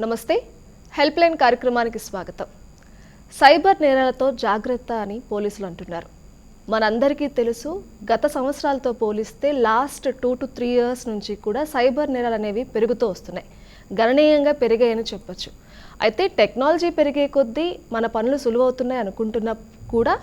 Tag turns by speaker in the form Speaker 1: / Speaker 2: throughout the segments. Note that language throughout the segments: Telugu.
Speaker 1: నమస్తే, హెల్ప్ లైన్ కార్యక్రమానికి స్వాగతం. సైబర్ నేరాలతో జాగ్రత్త అని పోలీసులు అంటున్నారు. మనందరికీ తెలుసు, గత సంవత్సరాలతో పోలిస్తే లాస్ట్ 2 to 3 years నుంచి కూడా సైబర్ నేరాలు అనేవి పెరుగుతూ వస్తున్నాయి. గణనీయంగా పెరిగాయని చెప్పొచ్చు. అయితే టెక్నాలజీ పెరిగే కొద్దీ మన పనులు సులువవుతున్నాయి అనుకుంటున్నా కూడా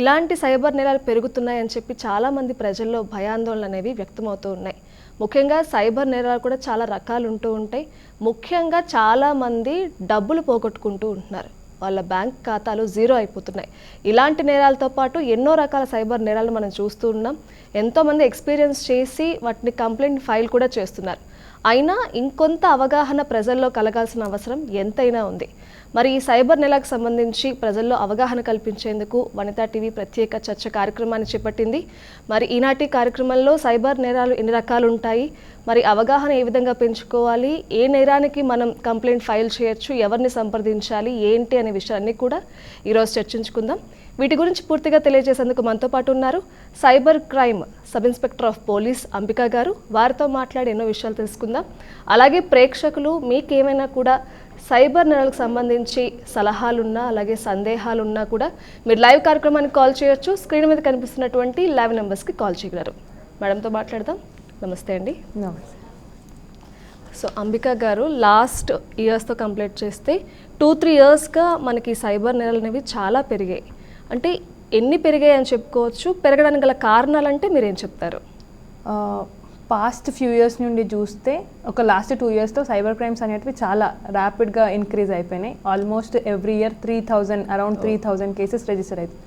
Speaker 1: ఇలాంటి సైబర్ నేరాలు పెరుగుతున్నాయని చెప్పి చాలామంది ప్రజల్లో భయాందోళనలు అనేవి వ్యక్తమవుతూ ఉన్నాయి. ముఖ్యంగా సైబర్ నేరాలు కూడా చాలా రకాలు ఉంటూ ఉంటాయి. ముఖ్యంగా చాలామంది డబ్బులు పోగొట్టుకుంటూ ఉంటున్నారు. వాళ్ళ బ్యాంక్ ఖాతాలు జీరో అయిపోతున్నాయి. ఇలాంటి నేరాలతో పాటు ఎన్నో రకాల సైబర్ నేరాలు మనం చూస్తూ ఉన్నాం. ఎంతోమంది ఎక్స్పీరియన్స్ చేసి వాటిని కంప్లైంట్ ఫైల్ కూడా చేస్తున్నారు. అయినా ఇంకొంత అవగాహన ప్రజల్లో కలగాల్సిన అవసరం ఎంతైనా ఉంది. మరి ఈ సైబర్ నేరాలకు సంబంధించి ప్రజల్లో అవగాహన కల్పించేందుకు వనితా టీవీ ప్రత్యేక చర్చ కార్యక్రమాన్ని చేపట్టింది. మరి ఈనాటి కార్యక్రమంలో సైబర్ నేరాలు ఎన్ని రకాలు ఉంటాయి, మరి అవగాహన ఏ విధంగా పెంచుకోవాలి, ఏ నేరానికి మనం కంప్లైంట్ ఫైల్ చేయొచ్చు, ఎవరిని సంప్రదించాలి, ఏంటి అనే విషయాన్ని కూడా ఈరోజు చర్చించుకుందాం. వీటి గురించి పూర్తిగా తెలియజేసేందుకు మనతో పాటు ఉన్నారు cyber crime sub inspector of police Ambika గారు. వారితో మాట్లాడి ఎన్నో విషయాలు తెలుసుకుందాం. అలాగే ప్రేక్షకులు మీకేమైనా కూడా సైబర్ నేరాలకు సంబంధించి సలహాలున్నా అలాగే సందేహాలున్నా కూడా మీరు లైవ్ కార్యక్రమానికి కాల్ చేయొచ్చు. స్క్రీన్ మీద కనిపిస్తున్నటువంటి లైవ్ నెంబర్స్కి కాల్ చేయగలరు. మేడంతో మాట్లాడదాం. నమస్తే అండి.
Speaker 2: నమస్తే.
Speaker 1: సో అంబికా గారు, లాస్ట్ ఇయర్స్తో కంప్లీట్ చేస్తే 2-3 yearsగా మనకి సైబర్ నేరాలు అనేవి చాలా పెరిగాయి. అంటే ఎన్ని పెరిగాయి అని చెప్పుకోవచ్చు? పెరగడానికి గల కారణాలు అంటే మీరేం చెప్తారు?
Speaker 2: పాస్ట్ ఫ్యూ ఇయర్స్ నుండి చూస్తే ఒక లాస్ట్ 2 yearsతో సైబర్ క్రైమ్స్ అనేటివి చాలా ర్యాపిడ్గా ఇంక్రీజ్ అయిపోయినాయి. Almost every year 3,000 cases register అవుతాయి.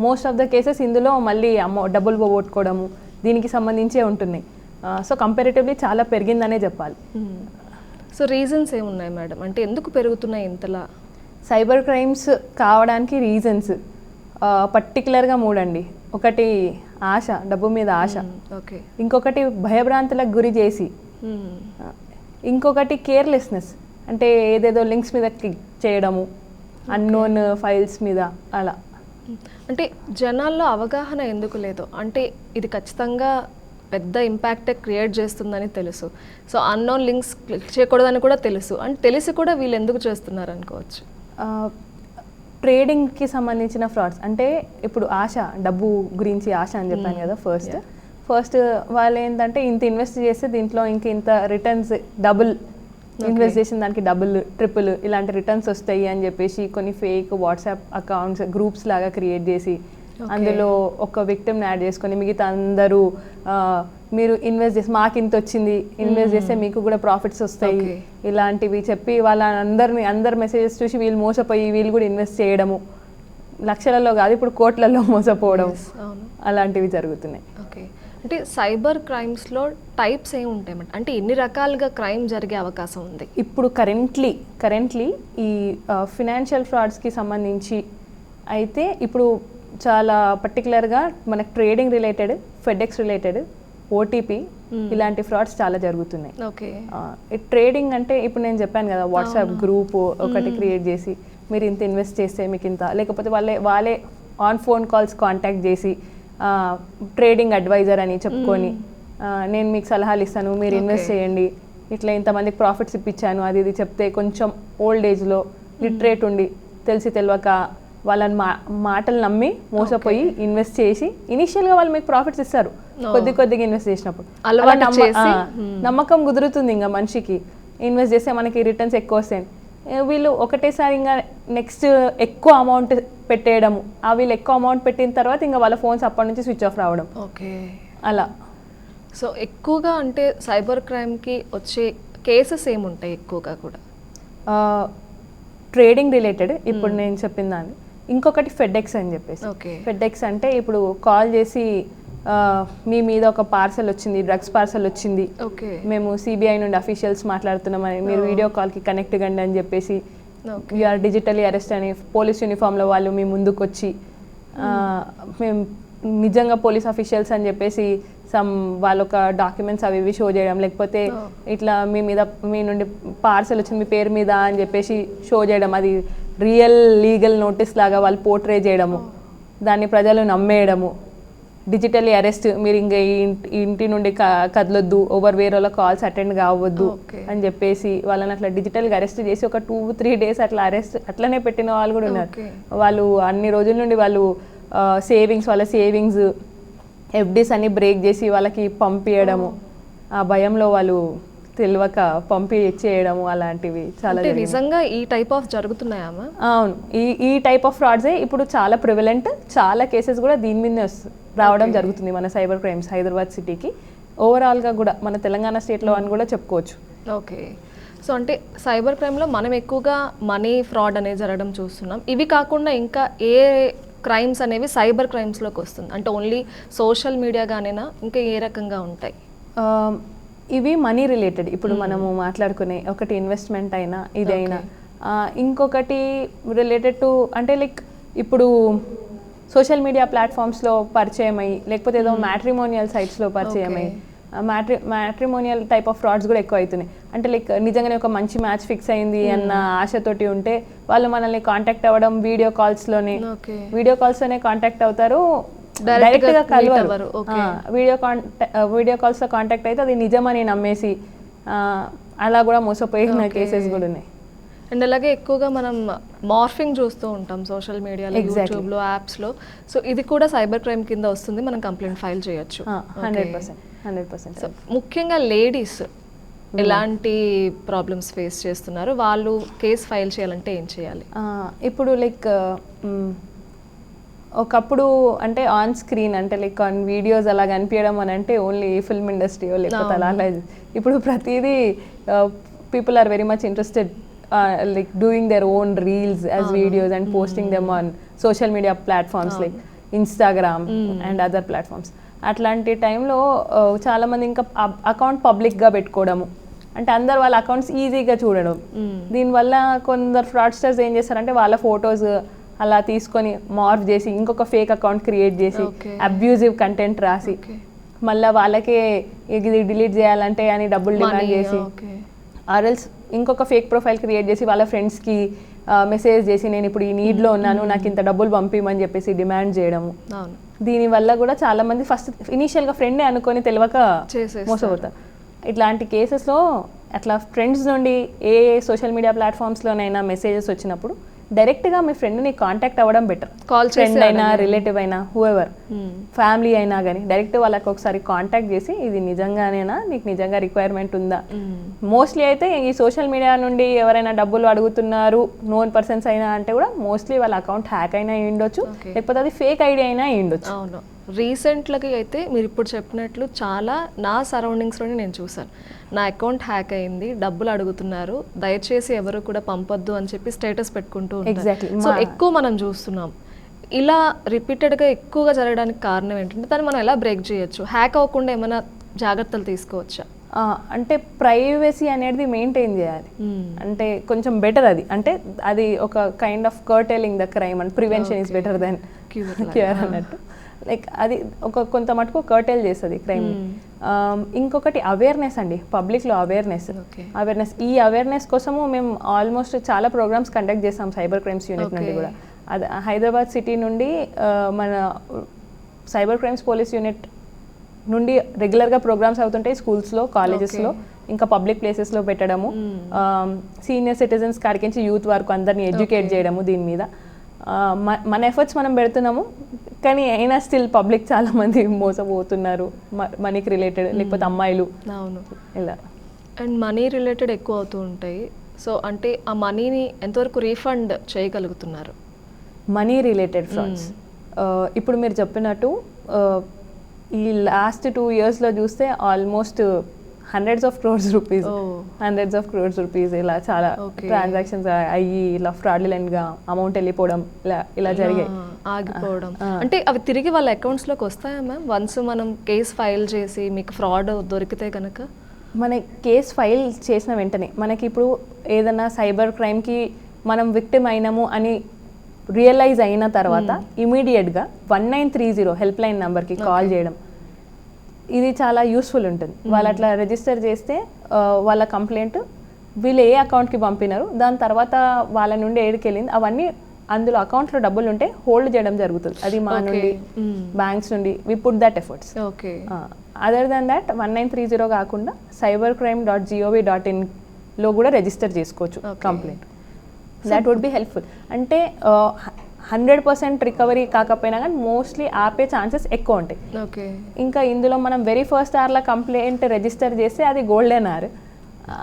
Speaker 2: మోస్ట్ ఆఫ్ ద కేసెస్ ఇందులో మళ్ళీ డబ్బులు పోగొట్టుకోవడము దీనికి సంబంధించే ఉంటున్నాయి. సో కంపారిటివ్లీ చాలా పెరిగిందనే చెప్పాలి.
Speaker 1: సో రీజన్స్ ఏమున్నాయి మేడం? అంటే ఎందుకు పెరుగుతున్నాయి ఇంతలా
Speaker 2: సైబర్ క్రైమ్స్ కావడానికి రీజన్స్ పర్టికులర్గా 3 అండి. ఒకటి ఆశ, డబ్బు మీద ఆశ.
Speaker 1: ఓకే.
Speaker 2: ఇంకొకటి భయభ్రాంతులకు గురి చేసి, ఇంకొకటి కేర్లెస్నెస్, అంటే ఏదేదో లింక్స్ మీద క్లిక్ చేయడము, అన్నోన్ ఫైల్స్ మీద అలా.
Speaker 1: అంటే జనాల్లో అవగాహన ఎందుకు లేదు? అంటే ఇది ఖచ్చితంగా పెద్ద ఇంపాక్ట్ క్రియేట్ చేస్తుందని తెలుసు. సో అన్నోన్ లింక్స్ క్లిక్ చేయకూడదని కూడా తెలుసు. అంటే తెలిసి కూడా వీళ్ళు ఎందుకు చేస్తున్నారు అనుకోవచ్చు?
Speaker 2: ట్రేడింగ్కి సంబంధించిన ఫ్రాడ్స్. అంటే ఇప్పుడు ఆశ, డబ్బు గురించి ఆశ అని చెప్పాను కదా. ఫస్ట్ వాళ్ళు ఏంటంటే ఇంత ఇన్వెస్ట్ చేస్తే దీంట్లో ఇంత రిటర్న్స్ డబుల్, ఇన్వెస్ట్ చేసిన దానికి డబుల్, ట్రిపుల్ ఇలాంటి రిటర్న్స్ వస్తాయి అని చెప్పేసి కొన్ని ఫేక్ వాట్సాప్ అకౌంట్స్, గ్రూప్స్ లాగా క్రియేట్ చేసి అందులో ఒక విక్టిమ్ని యాడ్ చేసుకొని మిగతా అందరూ మీరు ఇన్వెస్ట్ చేసి మాకు ఇంత వచ్చింది, ఇన్వెస్ట్ చేస్తే మీకు కూడా ప్రాఫిట్స్ వస్తాయి, ఇలాంటివి చెప్పి అందరు మెసేజెస్ చూసి వీళ్ళు మోసపోయి వీళ్ళు కూడా ఇన్వెస్ట్ చేయడము, లక్షలలో కాదు ఇప్పుడు కోట్లలో మోసపోవడం, అలాంటివి జరుగుతున్నాయి.
Speaker 1: ఓకే. అంటే సైబర్ క్రైమ్స్లో టైప్స్ ఏమి ఉంటాయి అంటే ఎన్ని రకాలుగా క్రైమ్ జరిగే అవకాశం ఉంది? ఇప్పుడు
Speaker 2: కరెంట్లీ ఈ ఫినాన్షియల్ ఫ్రాడ్స్కి సంబంధించి అయితే ఇప్పుడు చాలా పర్టికులర్గా మనకు trading related, FedEx related, OTP ఇలాంటి ఫ్రాడ్స్ చాలా జరుగుతున్నాయి.
Speaker 1: ఓకే.
Speaker 2: ట్రేడింగ్ అంటే ఇప్పుడు నేను చెప్పాను కదా, వాట్సాప్ గ్రూప్ ఒకటి క్రియేట్ చేసి మీరు ఇంత ఇన్వెస్ట్ చేస్తే మీకు ఇంత, లేకపోతే వాళ్ళే ఆన్ ఫోన్ కాల్స్ కాంటాక్ట్ చేసి ట్రేడింగ్ అడ్వైజర్ అని చెప్పుకొని నేను మీకు సలహాలు ఇస్తాను, మీరు ఇన్వెస్ట్ చేయండి, ఇట్లా ఇంతమందికి ప్రాఫిట్స్ ఇప్పించాను అది ఇది చెప్తే కొంచెం ఓల్డ్ ఏజ్లో లిటరేట్ ఉండి తెలిసి తెలియక వాళ్ళని మాటలు నమ్మి మోసపోయి ఇన్వెస్ట్ చేసి ఇనిషియల్గా వాళ్ళు మీకు ప్రాఫిట్స్ ఇస్తారు. కొద్దిగా ఇన్వెస్ట్ చేసినప్పుడు నమ్మకం కుదురుతుంది ఇంకా మనిషికి, ఇన్వెస్ట్ చేస్తే మనకి రిటర్న్స్ ఎక్కువ వస్తాయి. వీళ్ళు ఒకటేసారి ఇంకా నెక్స్ట్ ఎక్కువ అమౌంట్ పెట్టేయడము, వీళ్ళు ఎక్కువ అమౌంట్ పెట్టిన తర్వాత ఇంకా వాళ్ళ ఫోన్స్ అప్పటి నుంచి స్విచ్ ఆఫ్ రావడం.
Speaker 1: ఓకే.
Speaker 2: అలా.
Speaker 1: సో ఎక్కువగా అంటే సైబర్ క్రైమ్కి వచ్చే కేసెస్ ఏముంటాయి ఎక్కువగా కూడా?
Speaker 2: ట్రేడింగ్ రిలేటెడ్ ఇప్పుడు నేను చెప్పిన దాన్ని. ఇంకొకటి ఫెడెక్స్ అని చెప్పేసి. ఫెడెక్స్ అంటే ఇప్పుడు కాల్ చేసి మీ మీద ఒక పార్సల్ వచ్చింది, డ్రగ్స్ పార్సల్ వచ్చింది, మేము సిబిఐ నుండి అఫీషియల్స్ మాట్లాడుతున్నామని, మీరు వీడియో కాల్కి కనెక్ట్ కండి అని చెప్పేసి యూఆర్ డిజిటలీ అరెస్ట్ అని పోలీస్ యూనిఫామ్లో వాళ్ళు మీ ముందుకు వచ్చి మేము నిజంగా పోలీస్ అఫీషియల్స్ అని చెప్పేసి వాళ్ళొక డాక్యుమెంట్స్ అవి ఇవి షో చేయడం, లేకపోతే ఇట్లా మీ నుండి పార్సల్ వచ్చింది మీ పేరు మీద అని చెప్పేసి షో చేయడం, అది రియల్ లీగల్ నోటీస్ లాగా వాళ్ళు పోర్ట్రే చేయడము, దాన్ని ప్రజలు నమ్మేయడము, డిజిటల్లీ అరెస్ట్, మీరు ఇంకా ఇంటి నుండి కదలొద్దు, వేరే వాళ్ళ కాల్స్ అటెండ్ కావద్దు అని చెప్పేసి వాళ్ళని అట్లా డిజిటల్గా అరెస్ట్ చేసి ఒక 2-3 days అట్లా అట్లనే పెట్టిన వాళ్ళు కూడా ఉన్నారు. వాళ్ళు అన్ని రోజుల నుండి వాళ్ళు వాళ్ళ సేవింగ్స్ ఎఫ్డీస్ అన్ని బ్రేక్ చేసి వాళ్ళకి పంపించడము, ఆ భయంలో వాళ్ళు తెలియక పంపించేయడము, అలాంటివి చాలా
Speaker 1: నిజంగా ఈ టైప్ ఆఫ్ జరుగుతున్నాయా?
Speaker 2: అవును, ఈ టైప్ ఆఫ్ ఫ్రాడ్సే ఇప్పుడు చాలా ప్రివలెంట్. చాలా కేసెస్ కూడా దీని మీదనే రావడం జరుగుతుంది మన సైబర్ క్రైమ్స్ హైదరాబాద్ సిటీకి, ఓవరాల్గా కూడా మన తెలంగాణ స్టేట్లో అని కూడా చెప్పుకోవచ్చు.
Speaker 1: ఓకే, సో అంటే సైబర్ క్రైమ్లో మనం ఎక్కువగా మనీ ఫ్రాడ్ అనేది జరగడం చూస్తున్నాం. ఇవి కాకుండా ఇంకా ఏ క్రైమ్స్ అనేవి సైబర్ క్రైమ్స్లోకి వస్తుంది? అంటే ఓన్లీ సోషల్ మీడియా గానేనా, ఇంకా ఏ రకంగా ఉంటాయి?
Speaker 2: ఇవి మనీ రిలేటెడ్. ఇప్పుడు మనము మాట్లాడుకునే ఒకటి ఇన్వెస్ట్మెంట్ అయినా ఇదైనా, ఇంకొకటి రిలేటెడ్ టు అంటే లైక్ ఇప్పుడు సోషల్ మీడియా ప్లాట్ఫామ్స్లో పరిచయం అయ్యి, లేకపోతే ఏదో మ్యాట్రిమోనియల్ సైట్స్లో పరిచయం అయ్యి, మ్యాట్రిమోనియల్ టైప్ ఆఫ్ ఫ్రాడ్స్ కూడా ఎక్కువ అవుతున్నాయి. అంటే లైక్ నిజంగానే ఒక మంచి మ్యాచ్ ఫిక్స్ అయింది అన్న ఆశతోటి ఉంటే వాళ్ళు మనల్ని కాంటాక్ట్ అవ్వడం, వీడియో కాల్స్లోనే కాంటాక్ట్ అవుతారు, డైరెక్ట్ గా కలవరు. వీడియో కాల్స్ లో కాంటాక్ట్ అయితే అది నిజమని నమ్మేసి అలా కూడా మోసపోయిన కేసెస్ కూడా ఉన్నాయి.
Speaker 1: అండ్ అలాగే ఎక్కువగా మనం మార్ఫింగ్ చూస్తూ ఉంటాం సోషల్ మీడియాలో, యూట్యూబ్లో, యాప్స్లో. సో ఇది కూడా సైబర్ క్రైమ్ కింద వస్తుంది, మనం కంప్లైంట్ ఫైల్ చేయొచ్చు.
Speaker 2: 100%.
Speaker 1: సో ముఖ్యంగా లేడీస్ ఎలాంటి ప్రాబ్లమ్స్ ఫేస్ చేస్తున్నారు, వాళ్ళు కేసు ఫైల్ చేయాలంటే ఏం చేయాలి?
Speaker 2: ఇప్పుడు లైక్ ఒకప్పుడు అంటే ఆన్ స్క్రీన్ అంటే లైక్ ఆన్ వీడియోస్ అలా కనిపించడం అని అంటే ఓన్లీ ఫిల్మ్ ఇండస్ట్రీయో లేకపోతే అలా. ఇప్పుడు ప్రతిదీ people are very much interested like doing their own reels as videos and posting them on social media platforms like Instagram and other platforms. అట్లాంటి టైంలో చాలా మంది ఇంకా అకౌంట్ పబ్లిక్గా పెట్టుకోవడము, అంటే అందరు వాళ్ళ అకౌంట్స్ ఈజీగా చూడడం. దీనివల్ల కొందరు ఫ్రాడ్స్టర్స్ ఏం చేస్తారంటే వాళ్ళ ఫొటోస్ అలా తీసుకొని మార్ఫ్ చేసి ఇంకొక ఫేక్ అకౌంట్ క్రియేట్ చేసి అబ్యూజివ్ కంటెంట్ రాసి మళ్ళీ వాళ్ళకే ఇది డిలీట్ చేయాలంటే అని డబ్బులు డిమాండ్ చేసి, ఆర్ఎల్స్ ఇంకొక ఫేక్ ప్రొఫైల్ క్రియేట్ చేసి వాళ్ళ ఫ్రెండ్స్కి మెసేజ్ చేసి నేను ఇప్పుడు ఈ నీడ్లో ఉన్నాను, నాకు ఇంత డబ్బులు పంపిమని చెప్పేసి డిమాండ్ చేయడము. దీనివల్ల కూడా చాలా మంది ఫస్ట్ ఇనీషియల్గా ఫ్రెండే అనుకొని తెలియక మోసపోతారు. ఇట్లాంటి కేసెస్లో అట్లా ఫ్రెండ్స్ నుండి ఏ సోషల్ మీడియా ప్లాట్ఫామ్స్లోనైనా మెసేజెస్ వచ్చినప్పుడు డైరెక్ట్గా మీ ఫ్రెండ్ని కాంటాక్ట్ అవ్వడం బెటర్. ఫ్రెండ్ అయినా, రిలేటివ్ అయినా, హూఎవర్, ఫ్యామిలీ అయినా కానీ డైరెక్ట్ వాళ్ళకి ఒకసారి కాంటాక్ట్ చేసి ఇది నిజంగానేనా, నీకు నిజంగా రిక్వైర్మెంట్ ఉందా. మోస్ట్లీ అయితే ఈ సోషల్ మీడియా నుండి ఎవరైనా డబ్బులు అడుగుతున్నారు నోన్ పర్సన్స్ అయినా అంటే కూడా మోస్ట్లీ వాళ్ళ అకౌంట్ హ్యాక్ అయినా ఉండొచ్చు, లేకపోతే అది ఫేక్ ఐడి అయినా ఉండొచ్చు.
Speaker 1: అవును, రీసెంట్లకి అయితే మీరు ఇప్పుడు చెప్పినట్లు చాలా నా సరౌండింగ్స్లోనే నేను చూసాను. నా అకౌంట్ హ్యాక్ అయింది, డబ్బులు అడుగుతున్నారు, దయచేసి ఎవరు కూడా పంపొద్దు అని చెప్పి స్టేటస్ పెట్టుకుంటూ ఉంటారు. సో ఎక్కువ మనం చూస్తున్నాం. ఇలా రిపీటెడ్గా ఎక్కువగా జరగడానికి కారణం ఏంటంటే దాన్ని మనం ఎలా బ్రేక్ చేయొచ్చు? హ్యాక్ అవ్వకుండా ఏమైనా జాగ్రత్తలు తీసుకోవచ్చా?
Speaker 2: అంటే ప్రైవసీ అనేది మెయింటైన్ చేయాలి, అంటే కొంచెం బెటర్ అది. అంటే అది ఒక kind of curtailing the crime and prevention is better than cure అన్నట్టు. లైక్ అది ఒక కొంత మటుకు కర్టెల్ చేస్తుంది క్రైమ్. ఇంకొకటి అవేర్నెస్ అండి, పబ్లిక్లో అవేర్నెస్. ఈ అవేర్నెస్ కోసము మేము ఆల్మోస్ట్ చాలా ప్రోగ్రామ్స్ కండక్ట్ చేస్తాం సైబర్ క్రైమ్స్ యూనిట్ నుండి కూడా. అది హైదరాబాద్ సిటీ నుండి మన సైబర్ క్రైమ్స్ పోలీస్ యూనిట్ నుండి రెగ్యులర్గా ప్రోగ్రామ్స్ అవుతుంటాయి స్కూల్స్లో, కాలేజెస్లో, ఇంకా పబ్లిక్ ప్లేసెస్లో పెట్టడము, సీనియర్ సిటిజన్స్ కాడికించి యూత్ వరకు అందరినీ ఎడ్యుకేట్ చేయడము దీని మీద. మన ఎఫర్ట్స్ మనం పెడుతున్నాము, కానీ అయినా స్టిల్ పబ్లిక్ చాలా మంది మోసపోతున్నారు మనీకి రిలేటెడ్, లేకపోతే అమ్మాయిలు.
Speaker 1: అవును,
Speaker 2: ఇలా
Speaker 1: అండ్ మనీ రిలేటెడ్ ఎక్కువ అవుతూ ఉంటాయి. సో అంటే ఆ మనీని ఎంతవరకు రీఫండ్ చేయగలుగుతున్నారు?
Speaker 2: మనీ రిలేటెడ్ ఫ్రాడ్స్ ఇప్పుడు మీరు చెప్పినట్టు ఈ లాస్ట్ 2 yearsలో చూస్తే almost hundreds of crores rupees ఇలా చాలా ట్రాన్సాక్షన్స్ అయ్యి ఇలా ఫ్రాడ్యులెంట్గా అమౌంట్ వెళ్ళిపోవడం ఇలా జరిగాయి,
Speaker 1: ఆగిపోవడం. అంటే అవి తిరిగి వాళ్ళ అకౌంట్స్లోకి వస్తాయా మ్యామ్ వన్స్ మనం కేసు ఫైల్ చేసి మీకు ఫ్రాడ్ దొరికితే కనుక?
Speaker 2: మన కేసు ఫైల్ చేసిన వెంటనే మనకి ఇప్పుడు ఏదైనా సైబర్ క్రైమ్కి మనం విక్టిమ్ అయినాము అని రియలైజ్ అయిన తర్వాత ఇమీడియట్గా 1930 హెల్ప్ లైన్ నెంబర్కి కాల్ చేయడం, ఇది చాలా యూస్ఫుల్ ఉంటుంది. వాళ్ళు అట్లా రిజిస్టర్ చేస్తే వాళ్ళ కంప్లైంట్ వీళ్ళు ఏ అకౌంట్కి పంపినారు, దాని తర్వాత వాళ్ళ నుండి ఏడికి వెళ్ళింది అవన్నీ అందులో అకౌంట్లో డబ్బులు ఉంటే హోల్డ్ చేయడం జరుగుతుంది. అది మా నుండి బ్యాంక్స్ నుండి we put that efforts.
Speaker 1: Okay.
Speaker 2: Other than that 1930 కాకుండా cybercrime.gov.in కూడా రిజిస్టర్ చేసుకోవచ్చు complaint. That would be helpful. అంటే 100% రికవరీ కాకపోయినా కానీ మోస్ట్లీ ఆపే ఛాన్సెస్ ఎక్కువ ఉంటాయి.
Speaker 1: ఓకే.
Speaker 2: ఇంకా ఇందులో మనం వెరీ ఫస్ట్ అవర్లో కంప్లైంట్ రిజిస్టర్ చేస్తే అది గోల్డెన్ అవర్.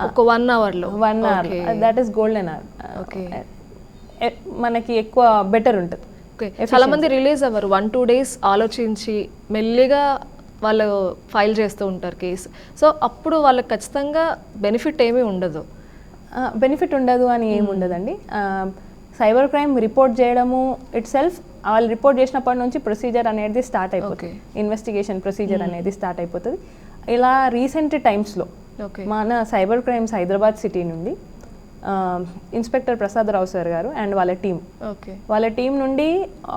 Speaker 1: ఒక 1 అవర్లో
Speaker 2: 1 hour that is golden hour.
Speaker 1: Okay.
Speaker 2: మనకి ఎక్కువ బెటర్ ఉంటుంది.
Speaker 1: ఓకే. చాలా మంది రిలీజ్ అవ్వరు, 1-2 డేస్ ఆలోచించి మెల్లిగా వాళ్ళు ఫైల్ చేస్తూ ఉంటారు కేసు. సో అప్పుడు వాళ్ళకి ఖచ్చితంగా బెనిఫిట్ ఏమీ ఉండదు.
Speaker 2: బెనిఫిట్ ఉండదు అని ఏమి ఉండదండి. సైబర్ క్రైమ్ రిపోర్ట్ చేయడము ఇట్ సెల్ఫ్, వాళ్ళు రిపోర్ట్ చేసినప్పటి నుంచి ప్రొసీజర్ అనేది స్టార్ట్ అయిపోతుంది. ఇన్వెస్టిగేషన్ ప్రొసీజర్ అనేది స్టార్ట్ అయిపోతుంది. ఇలా రీసెంట్ టైమ్స్లో మన సైబర్ క్రైమ్స్ హైదరాబాద్ సిటీ నుండి ఇన్స్పెక్టర్ ప్రసాద్ రావు సార్ గారు అండ్ వాళ్ళ టీం నుండి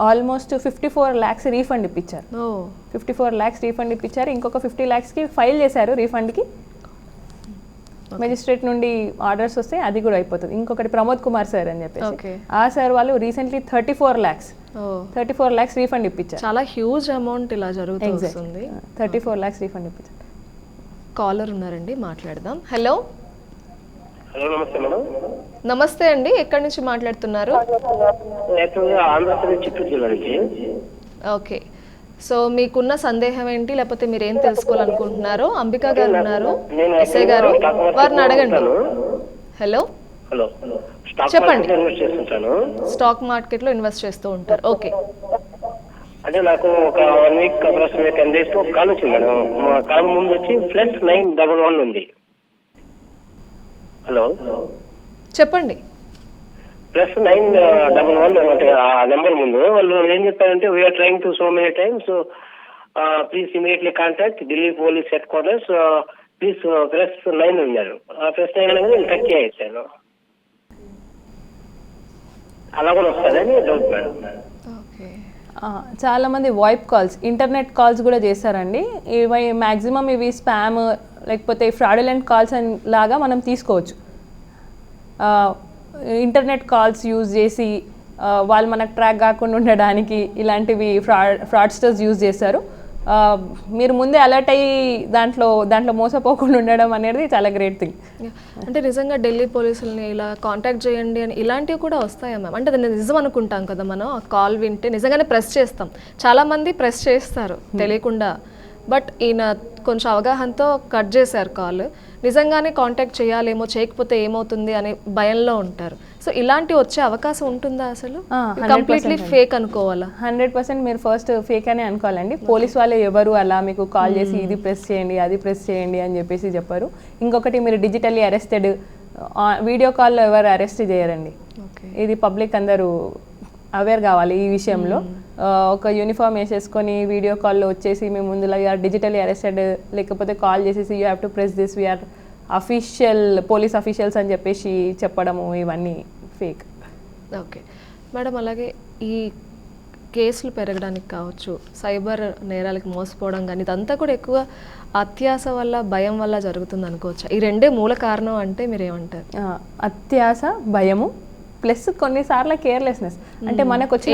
Speaker 2: ఆల్మోస్ట్ 54 lakhs రీఫండ్ ఇప్పించారు. 54 lakhs రీఫండ్ ఇప్పించారు. ఇంకొక 50 lakhsకి ఫైల్ చేశారు రీఫండ్కి. మెజిస్ట్రేట్ నుండి ఆర్డర్స్ వస్తే అది కూడా అయిపోతుంది. ఇంకొకటి ప్రమోద్ కుమార్ సార్ అని చెప్పేసి ఆ సార్ వాళ్ళు రీసెంట్లీ 34 lakhs రీఫండ్ ఇప్పించారు.
Speaker 1: చాలా హ్యూజ్ అమౌంట్ ఇలా జరుగుతుంది.
Speaker 2: 34 lakhs రీఫండ్ ఇప్పించారు.
Speaker 1: కాలర్ ఉన్నారండి, మాట్లాడదాం. హలో.
Speaker 3: హలో, నమస్తే మేడం.
Speaker 1: నమస్తే అండి, ఎక్కడి నుంచి మాట్లాడుతున్నారు?
Speaker 3: ఆంధ్రప్రదేశ్ చిత్తూరు జిల్లా నుంచి.
Speaker 1: ఓకే. సో మీకున్న సందేహం ఏంటి, లేకపోతే మీరు ఏం తెలుసుకోవాలనుకుంటున్నారో? అంబికా గారు ఉన్నారు, ఎస్ఐ గారు, వారిని అడగండి. హలో.
Speaker 3: హలో,
Speaker 1: చెప్పండి.
Speaker 3: స్టాక్
Speaker 1: మార్కెట్ లో ఇన్వెస్ట్ చేస్తూ ఉంటారు. ఓకే.
Speaker 3: అంటే నాకు ఒక 1 week 10 days ఒక కాల్ వచ్చింది మేడం. మా కాల్ ముందు వచ్చి +911 ఉంది. హలో,
Speaker 1: చెప్పండి.
Speaker 3: +911 అంటే ఆ నెంబర్ ముందు వాళ్ళు ఏం చెప్పారంటే, we're trying to so many times, please immediately contact Delhi police headquarters, please +9 ఉన్నారు. +9 అనేది నేను టచ్ చేశాను. అలా కూడా వస్తుందని డౌట్ మేడం.
Speaker 2: చాలామంది వాయిప్ కాల్స్, ఇంటర్నెట్ కాల్స్ కూడా చేస్తారండి. ఇవి మ్యాక్సిమం ఇవి స్పామ్ లేకపోతే ఫ్రాడులెంట్ కాల్స్ అని లాగా మనం తీసుకోవచ్చు. ఇంటర్నెట్ కాల్స్ యూజ్ చేసి వాళ్ళు మనకు ట్రాక్ కాకుండా ఉండడానికి ఇలాంటివి ఫ్రాడ్స్టర్స్ యూజ్ చేస్తారు. మీరు ముందే అలర్ట్ అయ్యి దాంట్లో మోసపోకుండా ఉండడం అనేది చాలా గ్రేట్ థింగ్.
Speaker 1: అంటే నిజంగా ఢిల్లీ పోలీసుల్ని ఇలా కాంటాక్ట్ చేయండి అని ఇలాంటివి కూడా వస్తాయా మ్యామ్? అంటే దాన్ని నిజం అనుకుంటాం కదా మనం, ఆ కాల్ వింటే నిజంగానే ప్రెస్ చేస్తాం. చాలామంది ప్రెస్ చేస్తారు తెలియకుండా, బట్ ఈయన కొంచెం అవగాహనతో కట్ చేశారు కాల్. నిజంగానే కాంటాక్ట్ చేయాలేమో, చేయకపోతే ఏమవుతుంది అనే భయంలో ఉంటారు. సో ఇలాంటివి వచ్చే అవకాశం ఉంటుందా అసలు? కంప్లీట్లీ ఫేక్ అనుకోవాలా?
Speaker 2: 100% మీరు ఫస్ట్ ఫేక్ అనే అనుకోవాలండి. పోలీస్ వాళ్ళు ఎవరు అలా మీకు కాల్ చేసి ఇది ప్రెస్ చేయండి అది ప్రెస్ చేయండి అని చెప్పేసి చెప్పారు. ఇంకొకటి, మీరు డిజిటల్లీ అరెస్టెడ్, వీడియో కాల్లో ఎవరు అరెస్ట్ చేయరండి. ఇది పబ్లిక్ అందరూ అవేర్ కావాలి ఈ విషయంలో. ఒక యూనిఫామ్ వేసేసుకొని వీడియో కాల్లో వచ్చేసి మేము ముందులా యూఆర్ డిజిటల్లీ అరెస్టెడ్, లేకపోతే కాల్ చేసేసి you have to press this, we're official police officials అని చెప్పేసి చెప్పడము, ఇవన్నీ ఫేక్.
Speaker 1: ఓకే మేడం, అలాగే ఈ కేసులు పెరగడానికి కావచ్చు, సైబర్ నేరాలకు మోసపోవడం కానీ, ఇదంతా కూడా ఎక్కువ అత్యాస వల్ల, భయం వల్ల జరుగుతుంది అనుకోవచ్చు. ఈ రెండే మూల కారణం అంటే మీరు ఏమంటారు?
Speaker 2: అత్యాస, భయము ప్లస్ కొన్నిసార్లు కేర్లెస్నెస్. అంటే మనకు వచ్చే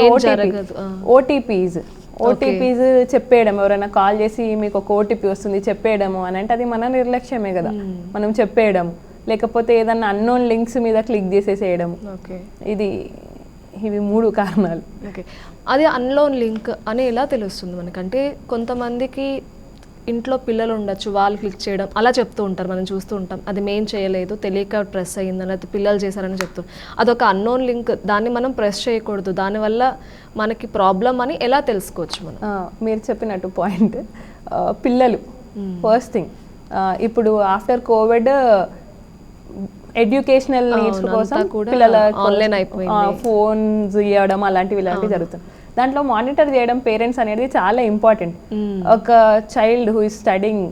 Speaker 2: ఓటీపీస్ చెప్పేయడం, ఎవరైనా కాల్ చేసి మీకు ఒక ఓటీపీ వస్తుంది చెప్పేయడము అని అంటే అది మన నిర్లక్ష్యమే కదా. మనం చెప్పేయడం, లేకపోతే ఏదన్నా అన్నోన్ లింక్స్ మీద క్లిక్ చేసేసేయడం, ఇవి 3 కారణాలు.
Speaker 1: ఓకే, అది అన్లోన్ లింక్ అని ఎలా తెలుస్తుంది మనకంటే? కొంతమందికి ఇంట్లో పిల్లలు ఉండొచ్చు, వాళ్ళు క్లిక్ చేయడం అలా చెప్తూ ఉంటారు, మనం చూస్తూ ఉంటాం. అది మేం చేయలేదు, తెలియక ప్రెస్ అయ్యిందని, అది పిల్లలు చేశారని చెప్తూ, అదొక అన్నోన్ లింక్, దాన్ని మనం ప్రెస్ చేయకూడదు, దానివల్ల మనకి ప్రాబ్లం అని ఎలా తెలుసుకోవచ్చు మనం?
Speaker 2: మీరు చెప్పినట్టు పాయింట్, పిల్లలు ఫస్ట్ థింగ్. ఇప్పుడు ఆఫ్టర్ కోవిడ్ ఎడ్యుకేషనల్ నీడ్స్ కోసం పిల్లల
Speaker 1: ఆన్లైన్ అయిపోయింది,
Speaker 2: ఫోన్స్ ఇవ్వడం అలాంటివి జరుగుతుంది. దాంట్లో మానిటర్ చేయడం పేరెంట్స్ అనేది చాలా ఇంపార్టెంట్. ఒక child who is studying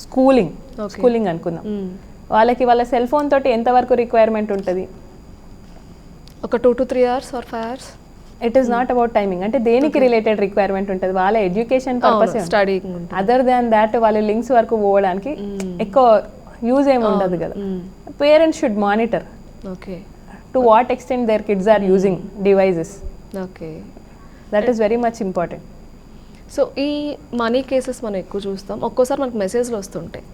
Speaker 2: schooling అనుకుందాం, వాళ్ళకి వాళ్ళ సెల్ ఫోన్ తోటి ఎంతవరకు రిక్వైర్మెంట్ ఉంటుంది?
Speaker 1: ఒక 2 to 3 hours or 5 hours.
Speaker 2: It is not about timing. అంటే దేనికి రిలేటెడ్ రిక్వైర్మెంట్ ఉంటుంది? వాళ్ళ education purpose. Other than that వాళ్ళ లింక్స్ వరకు పోవడానికి ఎక్కువ యూజ్ ఏమి ఉండదు కదా. Parents should monitor. To what extent their kids are using devices,
Speaker 1: okay.
Speaker 2: That is very much important.
Speaker 1: So ఈ మనీ కేసెస్ మనం ఎక్కువ చూస్తాం. ఒక్కోసారి మనకు మెసేజ్లు వస్తుంటాయి,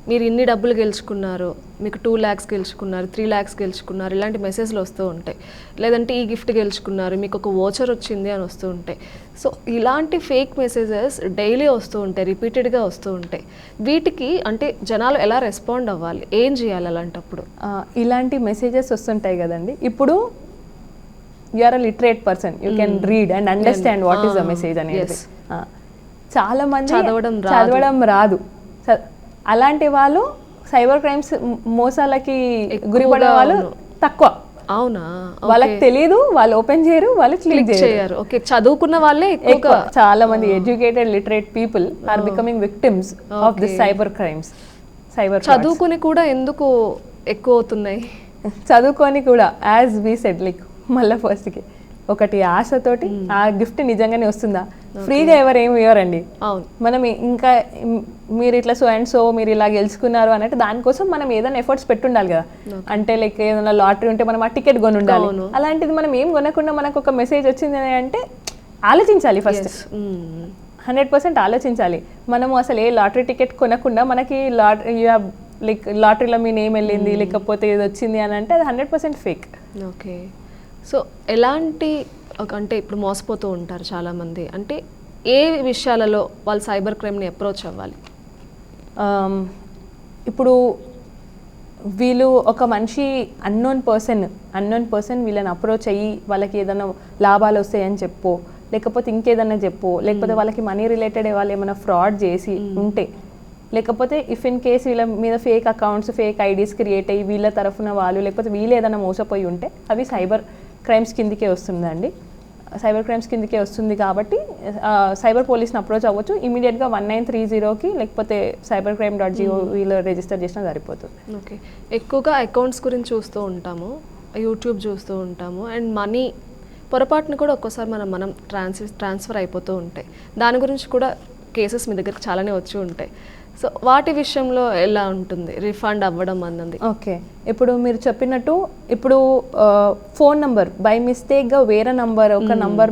Speaker 1: మీరు ఇన్ని డబ్బులు గెలుచుకున్నారు, మీకు 2 lakhs గెలుచుకున్నారు, 3 lakhs గెలుచుకున్నారు, ఇలాంటి మెసేజ్లు వస్తూ ఉంటాయి. లేదంటే ఈ గిఫ్ట్ గెలుచుకున్నారు, మీకు ఒక వోచర్ వచ్చింది అని వస్తూ ఉంటాయి. సో ఇలాంటి ఫేక్ మెసేజెస్ డైలీ వస్తూ ఉంటాయి, రిపీటెడ్గా వస్తూ ఉంటాయి. వీటికి అంటే జనాలు ఎలా రెస్పాండ్ అవ్వాలి, ఏం చేయాలి అలాంటప్పుడు?
Speaker 2: ఇలాంటి మెసేజెస్ వస్తుంటాయి కదండి. ఇప్పుడు you are a literate person, you can read and understand what is the message అనేది. చాలా మంది చదవడం రాదు. అలాంటి వాళ్ళు సైబర్ క్రైమ్స్ మోసాలకి గురిపడే వాళ్ళు తక్కువ.
Speaker 1: అవునా?
Speaker 2: వాళ్ళకి తెలియదు, వాళ్ళు ఓపెన్ చేయరు, వాళ్ళు క్లిక్ చేయరు.
Speaker 1: ఓకే, చదువుకున్న వాళ్ళే
Speaker 2: ఎక్కువ. చాలా మంది educated literate people are becoming victims of this cyber crimes.
Speaker 1: చదువుకుని కూడా ఎందుకు ఎక్కువ అవుతున్నాయి?
Speaker 2: చదువుకొని కూడా యాజ్ వి సెడ్ లైక్ మళ్ళీ ఫస్ట్కి ఒకటి ఆశతోటి ఆ గిఫ్ట్ నిజంగానే వస్తుందా, ఫ్రీగా ఎవరు ఏమి ఇవ్వరండి. మనం ఇంకా మీరు ఇట్లా సో అండ్ సో మీరు ఇలా గెలుచుకున్నారు అన్నట్టు దానికోసం మనం ఏదైనా ఎఫర్ట్స్ పెట్టుండాలి కదా. అంటే లైక్ ఏదైనా లాటరీ ఉంటే మనం ఆ టికెట్ కొని ఉండాలి. అలాంటిది మనం ఏం కొనకుండా మనకు ఒక మెసేజ్ వచ్చింది అంటే ఆలోచించాలి ఫస్ట్. 100% ఆలోచించాలి. మనము అసలు ఏ లాటరీ టికెట్ కొనకుండా మనకి లైక్ లాటరీలో మీ నేమ్ వెళ్ళింది లేకపోతే ఇది వచ్చింది అని అంటే అది 100% ఫేక్.
Speaker 1: ఓకే. సో ఎలాంటి అంటే ఇప్పుడు మోసపోతూ ఉంటారు చాలామంది, అంటే ఏ విషయాలలో వాళ్ళు సైబర్ క్రైమ్ని అప్రోచ్ అవ్వాలి?
Speaker 2: ఇప్పుడు వీళ్ళు ఒక మనిషి అన్నోన్ పర్సన్ వీళ్ళని అప్రోచ్ అయ్యి వాళ్ళకి ఏదైనా లాభాలు వస్తాయని చెప్పో లేకపోతే ఇంకేదన్నా చెప్పో లేకపోతే వాళ్ళకి మనీ రిలేటెడ్ వాళ్ళు ఏమైనా ఫ్రాడ్ చేసి ఉంటే లేకపోతే ఇఫ్ ఇన్ కేస్ వీళ్ళ మీద fake accounts fake IDs create అయ్యి వీళ్ళ తరఫున వాళ్ళు లేకపోతే వీళ్ళు ఏదైనా మోసపోయి ఉంటే అవి సైబర్ క్రైమ్స్ కిందకే వస్తుందండి. సైబర్ క్రైమ్స్ కిందకే వస్తుంది కాబట్టి సైబర్ పోలీస్ని అప్రోచ్ అవ్వచ్చు. ఇమీడియట్గా 1930కి లేకపోతే cybercrime.gov రిజిస్టర్ చేసినా సరిపోతుంది.
Speaker 1: ఓకే. ఎక్కువగా అకౌంట్స్ గురించి చూస్తూ ఉంటాము, యూట్యూబ్ చూస్తూ ఉంటాము, అండ్ మనీ పొరపాటును కూడా ఒక్కోసారి మనం ట్రాన్స్ఫర్ అయిపోతూ ఉంటాయి. దాని గురించి కూడా కేసెస్ మీ దగ్గరికి చాలానే వచ్చి ఉంటాయి. సో వాటి విషయంలో ఎలా ఉంటుంది రిఫండ్ అవ్వడం అన్నది?
Speaker 2: ఓకే, ఇప్పుడు మీరు చెప్పినట్టు ఇప్పుడు ఫోన్ నంబర్ బై మిస్టేక్గా వేరే నంబర్ ఒక నంబర్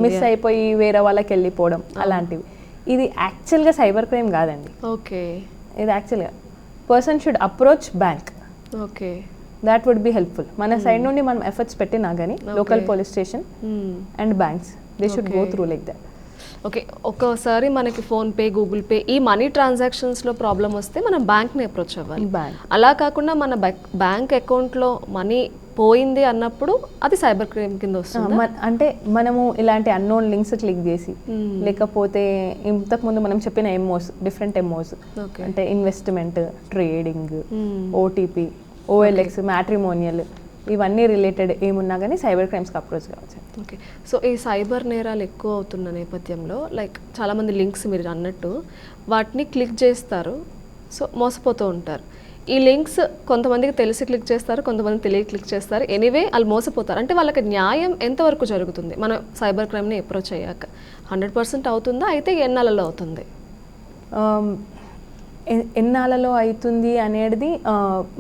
Speaker 2: మిస్ అయిపోయి వేరే వాళ్ళకి వెళ్ళిపోవడం అలాంటివి, ఇది యాక్చువల్గా సైబర్ క్రైమ్ కాదండి.
Speaker 1: ఓకే.
Speaker 2: ఇది యాక్చువల్గా person should approach bank.
Speaker 1: Okay,
Speaker 2: that would be helpful. మన సైడ్ నుండి మనం ఎఫర్ట్స్ పెట్టినా కానీ local police station and banks they should go through like that.
Speaker 1: Okay. ఒక్కోసారి మనకి ఫోన్పే గూగుల్ పే ఈ మనీ ట్రాన్సాక్షన్స్లో ప్రాబ్లం వస్తే మనం బ్యాంక్ని అప్రోచ్ అవ్వాలి. అలా కాకుండా మన బ్యాంక్ అకౌంట్లో మనీ పోయింది అన్నప్పుడు అది సైబర్ క్రైమ్ కింద వస్తుంది.
Speaker 2: అంటే మనము ఇలాంటి అన్నోన్ లింక్స్ క్లిక్ చేసి లేకపోతే ఇంతకుముందు మనం చెప్పిన డిఫరెంట్ ఎంఓస్ అంటే investment, trading, OTP, OLX, matrimonial ఇవన్నీ రిలేటెడ్ ఏమున్నా కానీ సైబర్ క్రైమ్స్కి అప్రోచ్ కావచ్చు.
Speaker 1: ఓకే. సో ఈ సైబర్ నేరాలు ఎక్కువ అవుతున్న నేపథ్యంలో లైక్ చాలామంది లింక్స్ మీరు అన్నట్టు వాటిని క్లిక్ చేస్తారు, సో మోసపోతూ ఉంటారు. ఈ లింక్స్ కొంతమందికి తెలిసి క్లిక్ చేస్తారు, కొంతమంది తెలియ క్లిక్ చేస్తారు, ఎనీవే వాళ్ళు మోసపోతారు. అంటే వాళ్ళకి న్యాయం ఎంతవరకు జరుగుతుంది మనం సైబర్ క్రైమ్ని అప్రోచ్ అయ్యాక? 100% అవుతుందా? అయితే ఎన్నాళ్ళలో అవుతుంది?
Speaker 2: ఎన్నాళ్ళలో అవుతుంది అనేది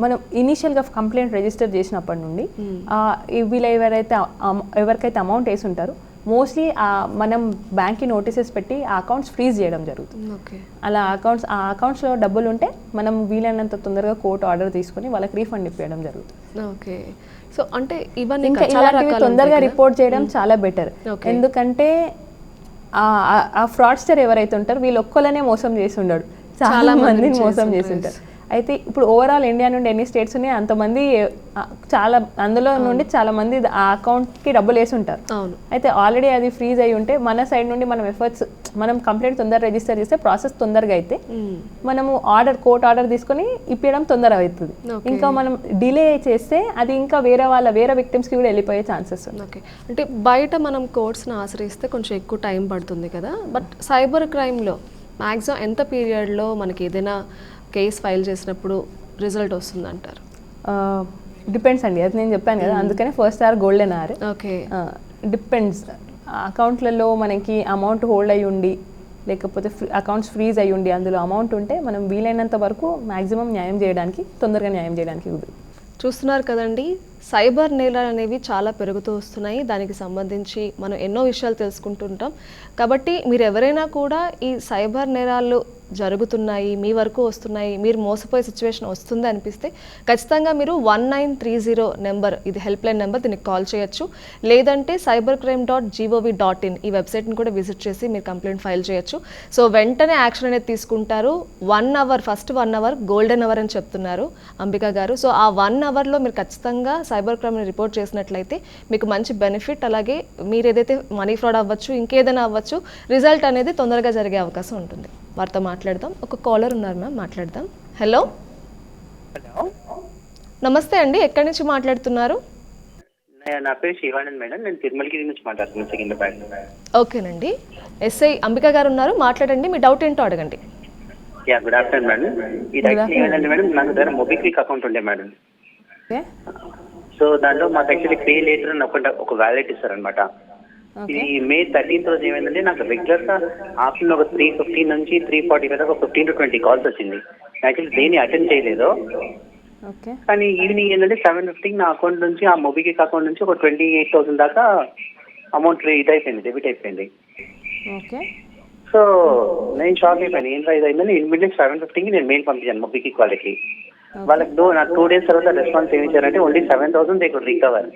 Speaker 2: మనం ఇనీషియల్గా కంప్లైంట్ రిజిస్టర్ చేసినప్పటి నుండి వీళ్ళు ఎవరికైతే అమౌంట్ వేసి ఉంటారో మోస్ట్లీ మనం బ్యాంక్కి నోటీసెస్ పెట్టి ఆ అకౌంట్స్ ఫ్రీజ్ చేయడం జరుగుతుంది. అలా ఆ అకౌంట్స్లో డబ్బులు ఉంటే మనం వీలైనంత తొందరగా కోర్టు ఆర్డర్ తీసుకొని వాళ్ళకి రీఫండ్ ఇప్పించడం జరుగుతుంది.
Speaker 1: ఓకే. సో అంటే ఇవన్నీ
Speaker 2: ఇంకా ఇలాంటివి తొందరగా రిపోర్ట్ చేయడం చాలా బెటర్. ఎందుకంటే ఆ ఫ్రాడ్స్టర్ ఎవరైతే ఉంటారో వీళ్ళు ఒక్కళ్ళనే మోసం చేసి ఉండడు, చాలా మందిని మోసం చేసి ఉంటారు. అయితే ఇప్పుడు ఓవరాల్ ఇండియా నుండి ఎన్ని స్టేట్స్ ఉన్నాయి అంతమంది చాలా అందులో నుండి చాలా మంది ఆ అకౌంట్కి డబ్బులు వేసి ఉంటారు. అయితే ఆల్రెడీ అది ఫ్రీజ్ అయి ఉంటే మన సైడ్ నుండి మనం ఎఫర్ట్స్ మనం కంప్లైంట్ తొందరగా రిజిస్టర్ చేస్తే ప్రాసెస్ తొందరగా అయితే మనము కోర్ట్ ఆర్డర్ తీసుకొని ఇప్పించడం తొందరగా అవుతుంది. ఇంకా మనం డిలే చేస్తే అది ఇంకా వేరే విక్టిమ్స్కి కూడా వెళ్ళిపోయే ఛాన్సెస్ ఉన్నాయి.
Speaker 1: ఓకే. అంటే బయట మనం కోర్ట్స్ని ఆశ్రయిస్తే కొంచెం ఎక్కువ టైం పడుతుంది కదా, బట్ సైబర్ క్రైమ్లో మ్యాక్సిమం ఎంత పీరియడ్లో మనకి ఏదైనా కేస్ ఫైల్ చేసినప్పుడు రిజల్ట్ వస్తుంది అంటారు?
Speaker 2: డిపెండ్స్ అండి, అది నేను చెప్పాను కదా, అందుకనే first hour golden hour.
Speaker 1: Okay.
Speaker 2: Depends. అకౌంట్లలో మనకి అమౌంట్ హోల్డ్ అయ్యి ఉండి లేకపోతే అకౌంట్స్ ఫ్రీజ్ అయ్యి ఉండి అందులో అమౌంట్ ఉంటే మనం వీలైనంత వరకు మ్యాక్సిమం తొందరగా న్యాయం చేయడానికి కుదురు.
Speaker 1: చూస్తున్నారు కదండి, సైబర్ నేరాలు అనేవి చాలా పెరుగుతూ వస్తున్నాయి. దానికి సంబంధించి మనం ఎన్నో విషయాలు తెలుసుకుంటుంటాం. కాబట్టి మీరు ఎవరైనా కూడా ఈ సైబర్ నేరాలు జరుగుతున్నాయి, మీ వరకు వస్తున్నాయి, మీరు మోసపోయే సిచ్యువేషన్ వస్తుంది అనిపిస్తే ఖచ్చితంగా మీరు 1930 నెంబర్, ఇది హెల్ప్ లైన్ నెంబర్, దీనికి కాల్ చేయొచ్చు. లేదంటే cybercrime.gov.in ఈ వెబ్సైట్ని కూడా విజిట్ చేసి మీరు కంప్లైంట్ ఫైల్ చేయొచ్చు. సో వెంటనే యాక్షన్ అనేది తీసుకుంటారు. 1 hour, first 1 hour golden hour అని చెప్తున్నారు అంబికా గారు. సో ఆ 1 అవర్లో మీరు ఖచ్చితంగా సైబర్ క్రైమ్ని రిపోర్ట్ చేసినట్లయితే మీకు మంచి బెనిఫిట్, అలాగే మీరు ఏదైతే మనీ ఫ్రాడ్ అవ్వచ్చు, ఇంకేదైనా అవ్వచ్చు, రిజల్ట్ అనేది తొందరగా జరిగే అవకాశం ఉంటుంది. వారితో మాట్లాడదాం. ఒక కాలర్ ఉన్నారు మ్యామ్, మాట్లాడదాం. హలో, నమస్తే అండి, ఎక్కడి నుంచి మాట్లాడుతున్నారు?
Speaker 4: నా పేరు శివానంద్ మేడం, నేను తిరుమలగిరి నుంచి మాట్లాడుతున్నాను, సికింద్రాబాద్.
Speaker 1: ఓకేనండి, ఎస్ఐ అంబికా గారు ఉన్నారు, మాట్లాడండి, మీ డౌట్ ఏంటో అడగండి.
Speaker 4: Yeah, good afternoon madam. ఇది యాక్చువల్లీ ఏంటంటే మేడం, నాకు దగ్గర మొబిక్విక్ అకౌంట్ ఉండే మేడం.
Speaker 2: ఓకే.
Speaker 4: సో దాంట్లో మాకు యాక్చువల్లీ పే లేటర్ అని ఒక వ్యాలెట్ ఇస్తారనమాట. ఇది మే 13th రోజు ఏమైందంటే నాకు రెగ్యులర్ గా ఆఫ్టర్నూన్ ఒక 3:15 నుంచి 3:45 దాకా 15 to 20 కాల్స్ వచ్చింది. యాక్చువల్లీ దేన్ని అటెండ్ చేయలేదు.
Speaker 2: ఓకే.
Speaker 4: కానీ ఈవినింగ్ ఏంటంటే 7:15 నా అకౌంట్ నుంచి, ఆ మొబిక్విక్ అకౌంట్ నుంచి ఒక 28,000 దాకా అమౌంట్ ఇదైపోయింది, డెబిట్ అయిపోయింది.
Speaker 2: ఓకే.
Speaker 4: సో నేను షాక్ అయిపోయాను, ఏం ఇది అయిందని. ఇమీడియట్ 7:15కి నేను మెయిల్ పంపించాను మొబిక్విక్ వాళ్ళకి. వాళ్ళకి నాకు 2 days తర్వాత రెస్పాన్స్ ఏమి ఇచ్చారంటే ఓన్లీ 7,000 దే కుడ్ రికవర్.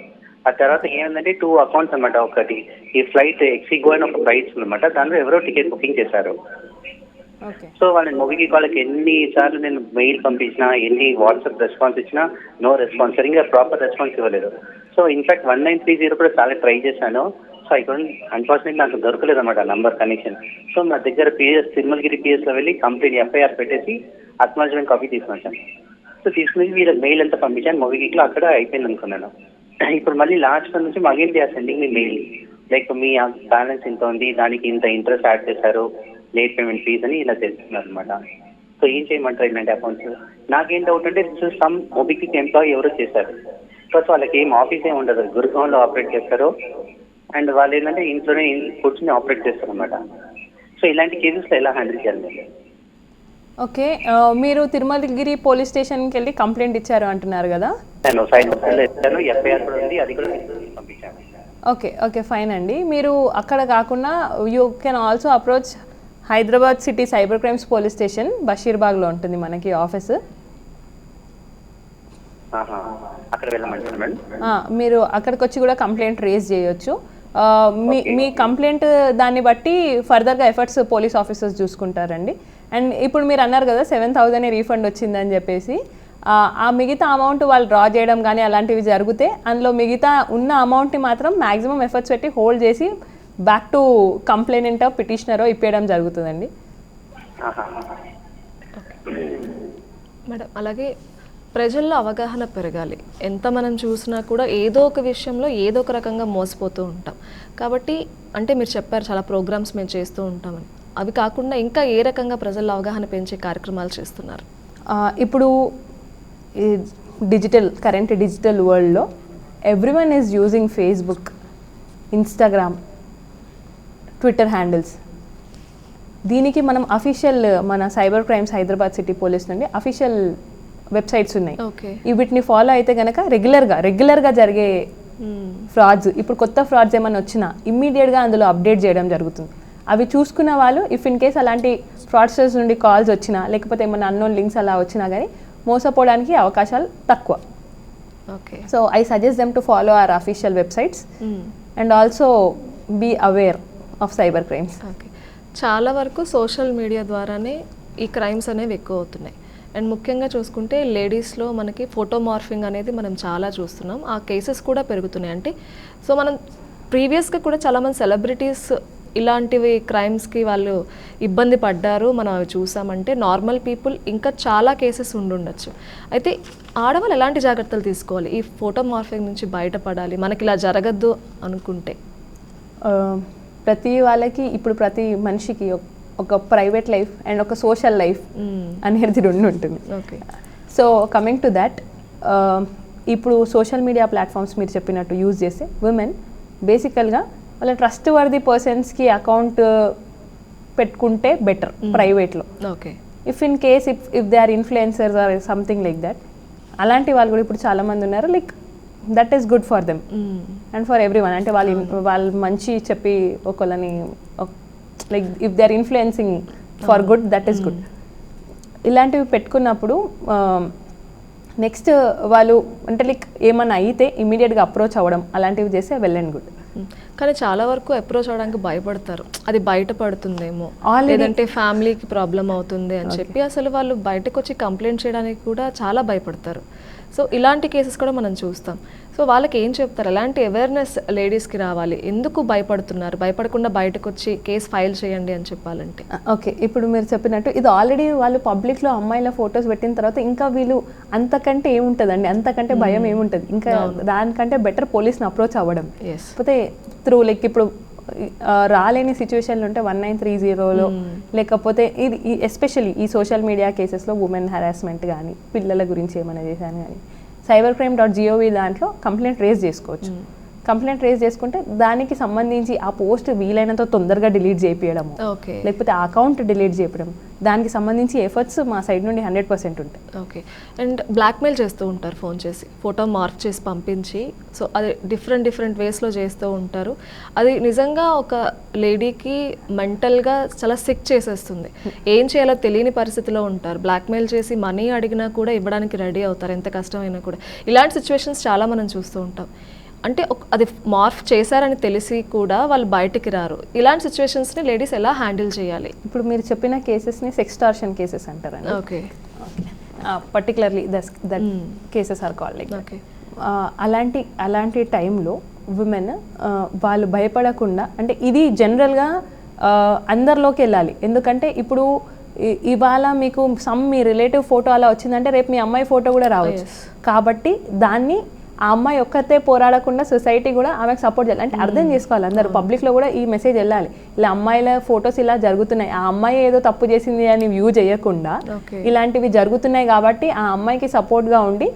Speaker 4: ఆ తర్వాత ఏమైందంటే 2 అకౌంట్స్ అనమాట. ఒకటి ఈ ఫ్లైట్ ఎక్సిగో అని ఒక ఫ్లైట్స్ అనమాట, దాంట్లో ఎవరో టికెట్ బుకింగ్ చేశారు.
Speaker 2: ఓకే.
Speaker 4: సో వాళ్ళని మొబిక్విక్ వాళ్ళకి ఎన్నిసార్లు నేను మెయిల్ పంపించినా, ఎన్ని వాట్సాప్ రెస్పాన్స్ ఇచ్చినా నో రెస్పాన్స్, సరిగ్గా ప్రాపర్ రెస్పాన్స్ ఇవ్వలేదు. సో ఇన్ఫాక్ట్ 1930 కూడా చాలా ట్రై చేశాను. సో ఇక్కడ అన్ఫార్చునేట్లీ నాకు దొరకలేదు అనమాట నంబర్ కనెక్షన్. సో నా దగ్గర తిరుమలగిరి పిఎస్ లో వెళ్ళి కంప్లీట్ ఎఫ్ఐఆర్ పెట్టేసి అక్నాలజ్మెంట్ కాపీ తీసుకున్నాను. సో తీసుకుని వీళ్ళకి మెయిల్ అంతా పంపించాను మొబిక్విక్ లో, అక్కడ అయిపోయింది అనుకున్నాను. ఇప్పుడు మళ్ళీ లాస్ట్ నుంచి again they are sending me mail like me balance ఇంత ఉంది, దానికి ఇంత ఇంట్రెస్ట్ యాడ్ చేశారు, లేట్ పేమెంట్ ఫీజ్ అని ఇలా తెలుస్తున్నారు అనమాట. సో ఏం చేయమంటారు ఇలాంటి అకౌంట్స్? నాకేం డౌట్ అంటే సమ్ మొబిక్విక్ ఎంప్లాయీ ఎవరో చేశారు. ప్లస్ వాళ్ళకి ఏం ఆఫీస్ ఏమి ఉండదు, గురుగాంలో ఆపరేట్ చేస్తారు. అండ్ వాళ్ళు ఏంటంటే ఇంట్లోనే కూర్చొని ఆపరేట్ చేస్తారు అనమాట. సో ఇలాంటి కేసెస్లో ఎలా హ్యాండిల్ చేయాలి?
Speaker 2: ఓకే. మీరు తిరుమలగిరి పోలీస్ స్టేషన్కి వెళ్ళి కంప్లైంట్ ఇచ్చారు అంటున్నారు కదా?
Speaker 4: నేను సైబర్ ఇచ్చాను, ఎఫ్ఐఆర్ కూడా ఉంది, అది కూడా పంపించాను.
Speaker 2: ఓకే. ఓకే, ఫైన్ అండి. మీరు అక్కడ కాకుండా you can also approach Hyderabad city cyber crimes police station, బషీర్బాగ్లో ఉంటుంది మనకి ఆఫీసు.
Speaker 4: అక్కడ వెళ్ళమంటారు మేడం?
Speaker 2: మీరు అక్కడికి వచ్చి కూడా కంప్లైంట్ రేజ్ చేయొచ్చు. మీ కంప్లైంట్ దాన్ని బట్టి ఫర్దర్గా ఎఫర్ట్స్ పోలీస్ ఆఫీసర్స్ చూసుకుంటారండి. అండ్ ఇప్పుడు మీరు అన్నారు కదా 7,000 రీఫండ్ వచ్చిందని చెప్పేసి, ఆ మిగతా అమౌంట్ వాళ్ళు డ్రా చేయడం కానీ అలాంటివి జరిగితే అందులో మిగతా ఉన్న అమౌంట్ని మాత్రం మ్యాక్సిమం ఎఫర్ట్స్ పెట్టి హోల్డ్ చేసి బ్యాక్ టు కంప్లైనెంటో పిటిషనరో ఇప్పేయడం జరుగుతుందండి.
Speaker 1: మేడం, అలాగే ప్రజల్లో అవగాహన పెరగాలి. ఎంత మనం చూసినా కూడా ఏదో ఒక విషయంలో ఏదో ఒక రకంగా మోసపోతూ ఉంటాం. కాబట్టి అంటే మీరు చెప్పారు చాలా ప్రోగ్రామ్స్ మేము చేస్తూ ఉంటామని, అవి కాకుండా ఇంకా ఏ రకంగా ప్రజల్లో అవగాహన పెంచే కార్యక్రమాలు చేస్తున్నారు?
Speaker 2: ఇప్పుడు కరెంట్ డిజిటల్ వరల్డ్లో everyone is using Facebook, Instagram, Twitter handles. దీనికి మనం అఫీషియల్ మన cyber crimes Hyderabad city police నుండి అఫీషియల్ వెబ్సైట్స్ ఉన్నాయి. వీటిని ఫాలో అయితే కనుక రెగ్యులర్గా జరిగే ఫ్రాడ్స్, ఇప్పుడు కొత్త ఫ్రాడ్స్ ఏమైనా వచ్చినా ఇమ్మీడియట్గా అందులో అప్డేట్ చేయడం జరుగుతుంది. అవి చూసుకున్న వాళ్ళు ఇఫ్ ఇన్ కేస్ అలాంటి ఫ్రాడ్స్టర్స్ నుండి కాల్స్ వచ్చినా లేకపోతే ఏమైనా అన్నోన్ లింక్స్ అలా వచ్చినా కానీ మోసపోవడానికి అవకాశాలు తక్కువ.
Speaker 1: Okay.
Speaker 2: So I suggest them to follow our official websites and also be aware of cyber crimes.
Speaker 1: Okay. చాలా వరకు సోషల్ మీడియా ద్వారానే ఈ క్రైమ్స్ అనేవి ఎక్కువ అవుతున్నాయి. అండ్ ముఖ్యంగా చూసుకుంటే లేడీస్లో మనకి ఫోటో మార్ఫింగ్ అనేది మనం చాలా చూస్తున్నాం. ఆ కేసెస్ కూడా పెరుగుతున్నాయి. అంటే సో మనం ప్రీవియస్గా కూడా చాలామంది సెలబ్రిటీస్ ఇలాంటివి క్రైమ్స్కి వాళ్ళు ఇబ్బంది పడ్డారు, మనం అవి చూసామంటే నార్మల్ పీపుల్ ఇంకా చాలా కేసెస్ ఉండుండొచ్చు. అయితే ఆడవాళ్ళు ఎలాంటి జాగ్రత్తలు తీసుకోవాలి ఈ ఫోటో మార్ఫింగ్ నుంచి బయటపడాలి, మనకి ఇలా జరగద్దు అనుకుంటే?
Speaker 2: ప్రతి వాళ్ళకి ఇప్పుడు ప్రతి మనిషికి ఒక ప్రైవేట్ లైఫ్ అండ్ ఒక సోషల్ లైఫ్ అనేది రెండు ఉంటుంది.
Speaker 1: Okay.
Speaker 2: So coming to that, ఇప్పుడు సోషల్ మీడియా ప్లాట్ఫామ్స్ మీరు చెప్పినట్టు యూజ్ చేసే విమెన్ బేసికల్గా వాళ్ళ ట్రస్ట్ వర్ది పర్సన్స్కి అకౌంట్ పెట్టుకుంటే బెటర్ ప్రైవేట్లో.
Speaker 1: Okay.
Speaker 2: If in case if they are influencers or something like that, అలాంటి వాళ్ళు కూడా ఇప్పుడు చాలా మంది ఉన్నారు. Like that is good for them and for everyone. అంటే వాళ్ళు మంచి చెప్పి ఒకళ్ళని like if they are influencing for good, that is good. ఇలాంటివి పెట్టుకున్నప్పుడు నెక్స్ట్ వాళ్ళు అంటే లైక్ ఏమన్నా అయితే ఇమీడియట్గా అప్రోచ్ అవ్వడం అలాంటివి చేస్తే వెల్ అండ్ గుడ్.
Speaker 1: కానీ చాలా వరకు అప్రోచ్ అవడానికి భయపడతారు, అది బయటపడుతుందేమో, లేదంటే ఫ్యామిలీకి ప్రాబ్లం అవుతుంది అని చెప్పి అసలు వాళ్ళు బయటకు వచ్చి కంప్లైంట్ చేయడానికి కూడా చాలా భయపడతారు. సో ఇలాంటి కేసెస్ కూడా మనం చూస్తాం. సో వాళ్ళకి ఏం చెప్తారు, ఎలాంటి అవేర్నెస్ లేడీస్కి రావాలి, ఎందుకు భయపడుతున్నారు, భయపడకుండా బయటకు వచ్చి కేసు ఫైల్ చేయండి అని చెప్పాలంటే?
Speaker 2: ఓకే, ఇప్పుడు మీరు చెప్పినట్టు ఇది ఆల్రెడీ వాళ్ళు పబ్లిక్లో అమ్మాయిల ఫొటోస్ పెట్టిన తర్వాత ఇంకా వీళ్ళు అంతకంటే ఏముంటుందండి, అంతకంటే భయం ఏముంటుంది, ఇంకా దానికంటే బెటర్ పోలీస్ని అప్రోచ్ అవ్వడం. కాకపోతే త్రూ లైక్ ఇప్పుడు రాలేని సిచ్యువేషన్లు ఉంటే 1930లో లేకపోతే ఇది ఎస్పెషల్లీ ఈ సోషల్ మీడియా కేసెస్లో ఉమెన్ హెరాస్మెంట్ కానీ పిల్లల గురించి ఏమైనా చేశాను కానీ cybercrime.gov దాంట్లో కంప్లైంట్ రేజ్ చేసుకోవచ్చు. కంప్లైంట్ రేజ్ చేసుకుంటే దానికి సంబంధించి ఆ పోస్ట్ వీలైనంత తొందరగా డిలీట్ చేయించడము, లేకపోతే ఆ అకౌంట్ డిలీట్ చేయడం, దానికి సంబంధించి ఎఫర్ట్స్ మా సైడ్ నుండి 100% ఉంటాయి.
Speaker 1: ఓకే. అండ్ బ్లాక్మెయిల్ చేస్తూ ఉంటారు, ఫోన్ చేసి ఫోటో మార్క్ చేసి పంపించి, సో అది డిఫరెంట్ వేస్లో చేస్తూ ఉంటారు. అది నిజంగా ఒక లేడీకి మెంటల్గా చాలా సిక్ చేసేస్తుంది, ఏం చేయాలో తెలియని పరిస్థితిలో ఉంటారు. బ్లాక్మెయిల్ చేసి మనీ అడిగినా కూడా ఇవ్వడానికి రెడీ అవుతారు, ఎంత కష్టమైనా కూడా. ఇలాంటి సిచ్యువేషన్స్ చాలా మనం చూస్తూ ఉంటాం. అంటే అది మార్ఫ్ చేశారని తెలిసి కూడా వాళ్ళు బయటికి రారు. ఇలాంటి సిచ్యువేషన్స్ని లేడీస్ ఎలా హ్యాండిల్ చేయాలి?
Speaker 2: ఇప్పుడు మీరు చెప్పిన కేసెస్ని సెక్స్టార్షన్ కేసెస్ అంటారండి.
Speaker 1: Okay.
Speaker 2: Particularly that cases are called like.
Speaker 1: Okay.
Speaker 2: అలాంటి టైంలో ఉమెన్ వాళ్ళు భయపడకుండా, అంటే ఇది జనరల్గా అందరిలోకి వెళ్ళాలి. ఎందుకంటే ఇప్పుడు ఇవాళ మీకు మీ రిలేటివ్ ఫోటో అలా వచ్చిందంటే రేపు మీ అమ్మాయి ఫోటో కూడా రావచ్చు. కాబట్టి దాన్ని ఆ అమ్మాయి ఒక్కతే పోరాడకుండా సొసైటీ కూడా ఆమెకు సపోర్ట్ చేయాలి. అంటే అర్థం చేసుకోవాలి అందరూ, పబ్లిక్లో కూడా ఈ మెసేజ్ వెళ్ళాలి, ఇలా అమ్మాయిల ఫొటోస్ ఇలా జరుగుతున్నాయి, ఆ అమ్మాయి ఏదో తప్పు చేసింది అని వ్యూ చేయకుండా ఇలాంటివి జరుగుతున్నాయి కాబట్టి ఆ అమ్మాయికి సపోర్ట్గా ఉండి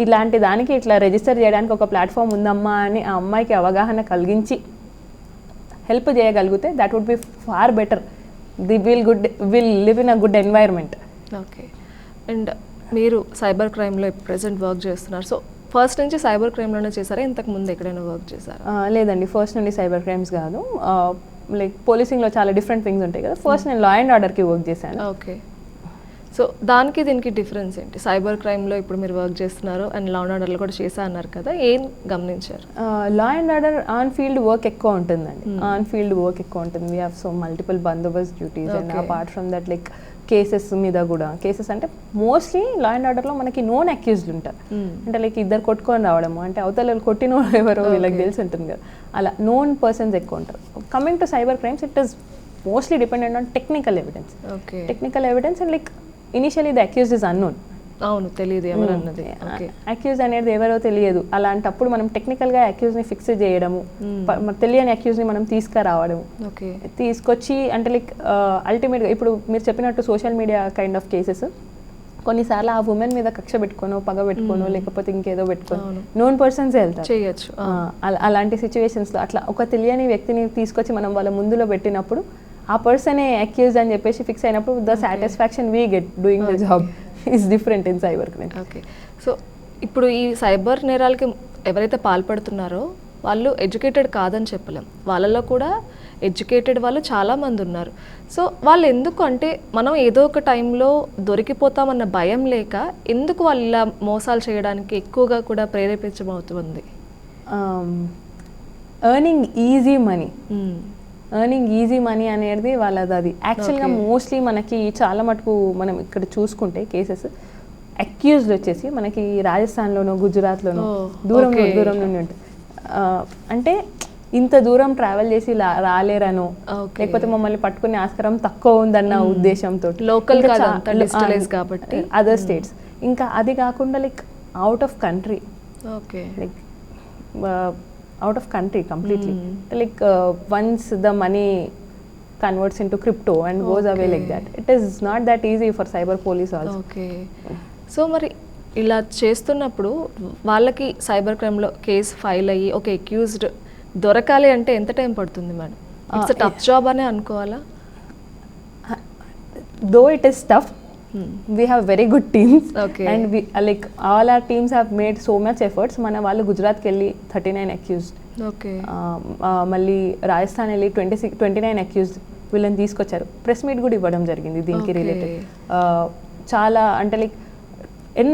Speaker 2: ఇలాంటి దానికి ఇట్లా రిజిస్టర్ చేయడానికి ఒక ప్లాట్ఫామ్ ఉందమ్మా అని ఆ అమ్మాయికి అవగాహన కలిగించి హెల్ప్ చేయగలిగితే that would be far better. Will live in a good environment.
Speaker 1: Okay. And మీరు సైబర్ క్రైమ్లో ప్రెసెంట్ వర్క్ చేస్తున్నారు. సో ఫస్ట్ నుంచి సైబర్ క్రైమ్లోనే చేశారా, ఇంతకు ముందు ఎక్కడైనా వర్క్ చేశారా?
Speaker 2: లేదండి, ఫస్ట్ నుండి సైబర్ క్రైమ్స్ కాదు. లైక్ పోలీసింగ్లో చాలా డిఫరెంట్ థింగ్స్ ఉంటాయి కదా. ఫస్ట్ నేను లా అండ్ ఆర్డర్కి వర్క్ చేశాను.
Speaker 1: ఓకే. సో దానికి దీనికి డిఫరెన్స్ ఏంటి? సైబర్ క్రైమ్లో ఇప్పుడు మీరు వర్క్ చేస్తున్నారు అండ్ లా అండ్ ఆర్డర్లో కూడా చేశా అన్నారు కదా, ఏం గమనించారు?
Speaker 2: Law and order on field work ఎక్కువ ఉంటుందండి. ఆన్ ఫీల్డ్ వర్క్ ఎక్కువ ఉంటుంది. We have so multiple Bandobast duties and apart from that like cases మీద కూడా, కేసెస్ అంటే మోస్ట్లీ లా అండ్ ఆర్డర్లో మనకి నోన్ అక్యూజ్డ్ ఉంటారు. అంటే లైక్ ఇద్దరు కొట్టుకొని రావడము, అంటే అవతల కొట్టిన ఎవరో వీళ్ళకి తెలిసి ఉంటుంది కదా, అలా నోన్ పర్సన్స్ ఎక్కువ ఉంటారు. Coming to cyber crimes, it is mostly dependent on technical evidence. Technical evidence and like initially the accused is unknown.
Speaker 1: అవును, తెలియదు ఎవరన్నది.
Speaker 2: అక్యూజ్ అనేది ఎవరో తెలియదు. అలాంటప్పుడు మనం టెక్నికల్గా అక్యూజ్ని ఫిక్స్ చేయడము, తెలియని అక్యూజ్ని మనం తీసుకురావడము, తీసుకొచ్చి అంటే లైక్ అల్టిమేట్గా ఇప్పుడు మీరు చెప్పినట్టు social media kind of cases కొన్నిసార్లు ఆ ఉమెన్ మీద కక్ష పెట్టుకోనో పగ పెట్టుకోనో లేకపోతే ఇంకేదో పెట్టుకోను నోన్ పర్సన్స్ వెళ్తారు చేయొచ్చు. అలాంటి సిచ్యువేషన్స్లో అట్లా ఒక తెలియని వ్యక్తిని తీసుకొచ్చి మనం వాళ్ళ ముందులో పెట్టినప్పుడు ఆ పర్సనే అక్యూజ్ అని చెప్పేసి ఫిక్స్ అయినప్పుడు the satisfaction we get doing the job is different in cyber crime.
Speaker 1: Okay. So ఇప్పుడు ఈ సైబర్ నేరాలకి ఎవరైతే పాల్పడుతున్నారో వాళ్ళు ఎడ్యుకేటెడ్ కాదని చెప్పలేం, వాళ్ళలో కూడా ఎడ్యుకేటెడ్ వాళ్ళు చాలామంది ఉన్నారు. సో వాళ్ళు ఎందుకు అంటే మనం ఏదో ఒక టైంలో దొరికిపోతామన్న భయం లేక ఎందుకు వాళ్ళు ఇలా మోసాలు చేయడానికి ఎక్కువగా కూడా ప్రేరేపించబడుతుంది?
Speaker 2: ఎర్నింగ్ ఈజీ మనీ అనేది వాళ్ళది. అది యాక్చువల్గా మోస్ట్లీ మనకి చాలా మటుకు మనం ఇక్కడ చూసుకుంటే కేసెస్ అక్యూజ్డ్ వచ్చేసి మనకి రాజస్థాన్లోనో గుజరాత్లోనో దూరం నుండి ఉంటాయి. అంటే ఇంత దూరం ట్రావెల్ చేసి రాలేరనో లేకపోతే మమ్మల్ని పట్టుకునే ఆస్కారం తక్కువ ఉందన్న ఉద్దేశంతో
Speaker 1: లోకల్ కాబట్టి
Speaker 2: అదర్ స్టేట్స్, ఇంకా అది కాకుండా like out of country, like out of country completely. Like once the money converts into crypto and goes away like that, it is not that easy for cyber police also.
Speaker 1: Okay. So మరి ఇలా చేస్తున్నప్పుడు వాళ్ళకి సైబర్ క్రైమ్లో కేసు ఫైల్ అయ్యి ఒక అక్యూజ్డ్ దొరకాలి అంటే ఎంత టైం పడుతుంది మేడం? ఇట్స్ టఫ్ జాబ్ అనే అనుకోవాలా?
Speaker 2: Though it is tough, we have very good teams
Speaker 1: Okay.
Speaker 2: And we like all our teams have made so much efforts. మన వాళ్ళు గుజరాత్కి వెళ్ళి 39 అక్యూజ్డ్,
Speaker 1: ఓకే
Speaker 2: మళ్ళీ రాజస్థాన్ వెళ్ళి 29 అక్యూజ్డ్ వీళ్ళని తీసుకొచ్చారు. ప్రెస్ మీట్ కూడా ఇవ్వడం జరిగింది దీనికి
Speaker 1: Okay.
Speaker 2: రిలేటెడ్. చాలా అంటే లైక్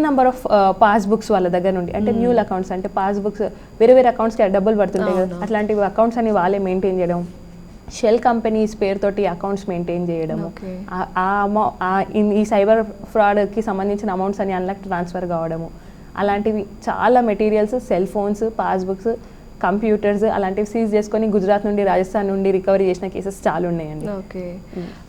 Speaker 2: నెంబర్ ఆఫ్ పాస్బుక్స్ వాళ్ళ దగ్గర నుండి, అంటే మ్యూల్ అకౌంట్స్, అంటే పాస్బుక్స్ వేరే వేరే అకౌంట్స్కి డబ్బులు పడుతుంటాయి కదా, అట్లాంటి అకౌంట్స్ అని వాళ్ళే మెయింటైన్ చేయడం, షెల్ కంపెనీస్ పేరుతోటి అకౌంట్స్ మెయింటైన్ చేయడము,
Speaker 1: Okay.
Speaker 2: ఈ సైబర్ ఫ్రాడ్కి సంబంధించిన అమౌంట్స్ అని అందులోకి ట్రాన్స్ఫర్ కావడము, అలాంటివి చాలా materials, cell phones, passbooks, computers అలాంటివి సీజ్ చేసుకొని గుజరాత్ నుండి రాజస్థాన్ నుండి రికవరీ చేసిన కేసెస్ చాలా ఉన్నాయండి.
Speaker 1: ఓకే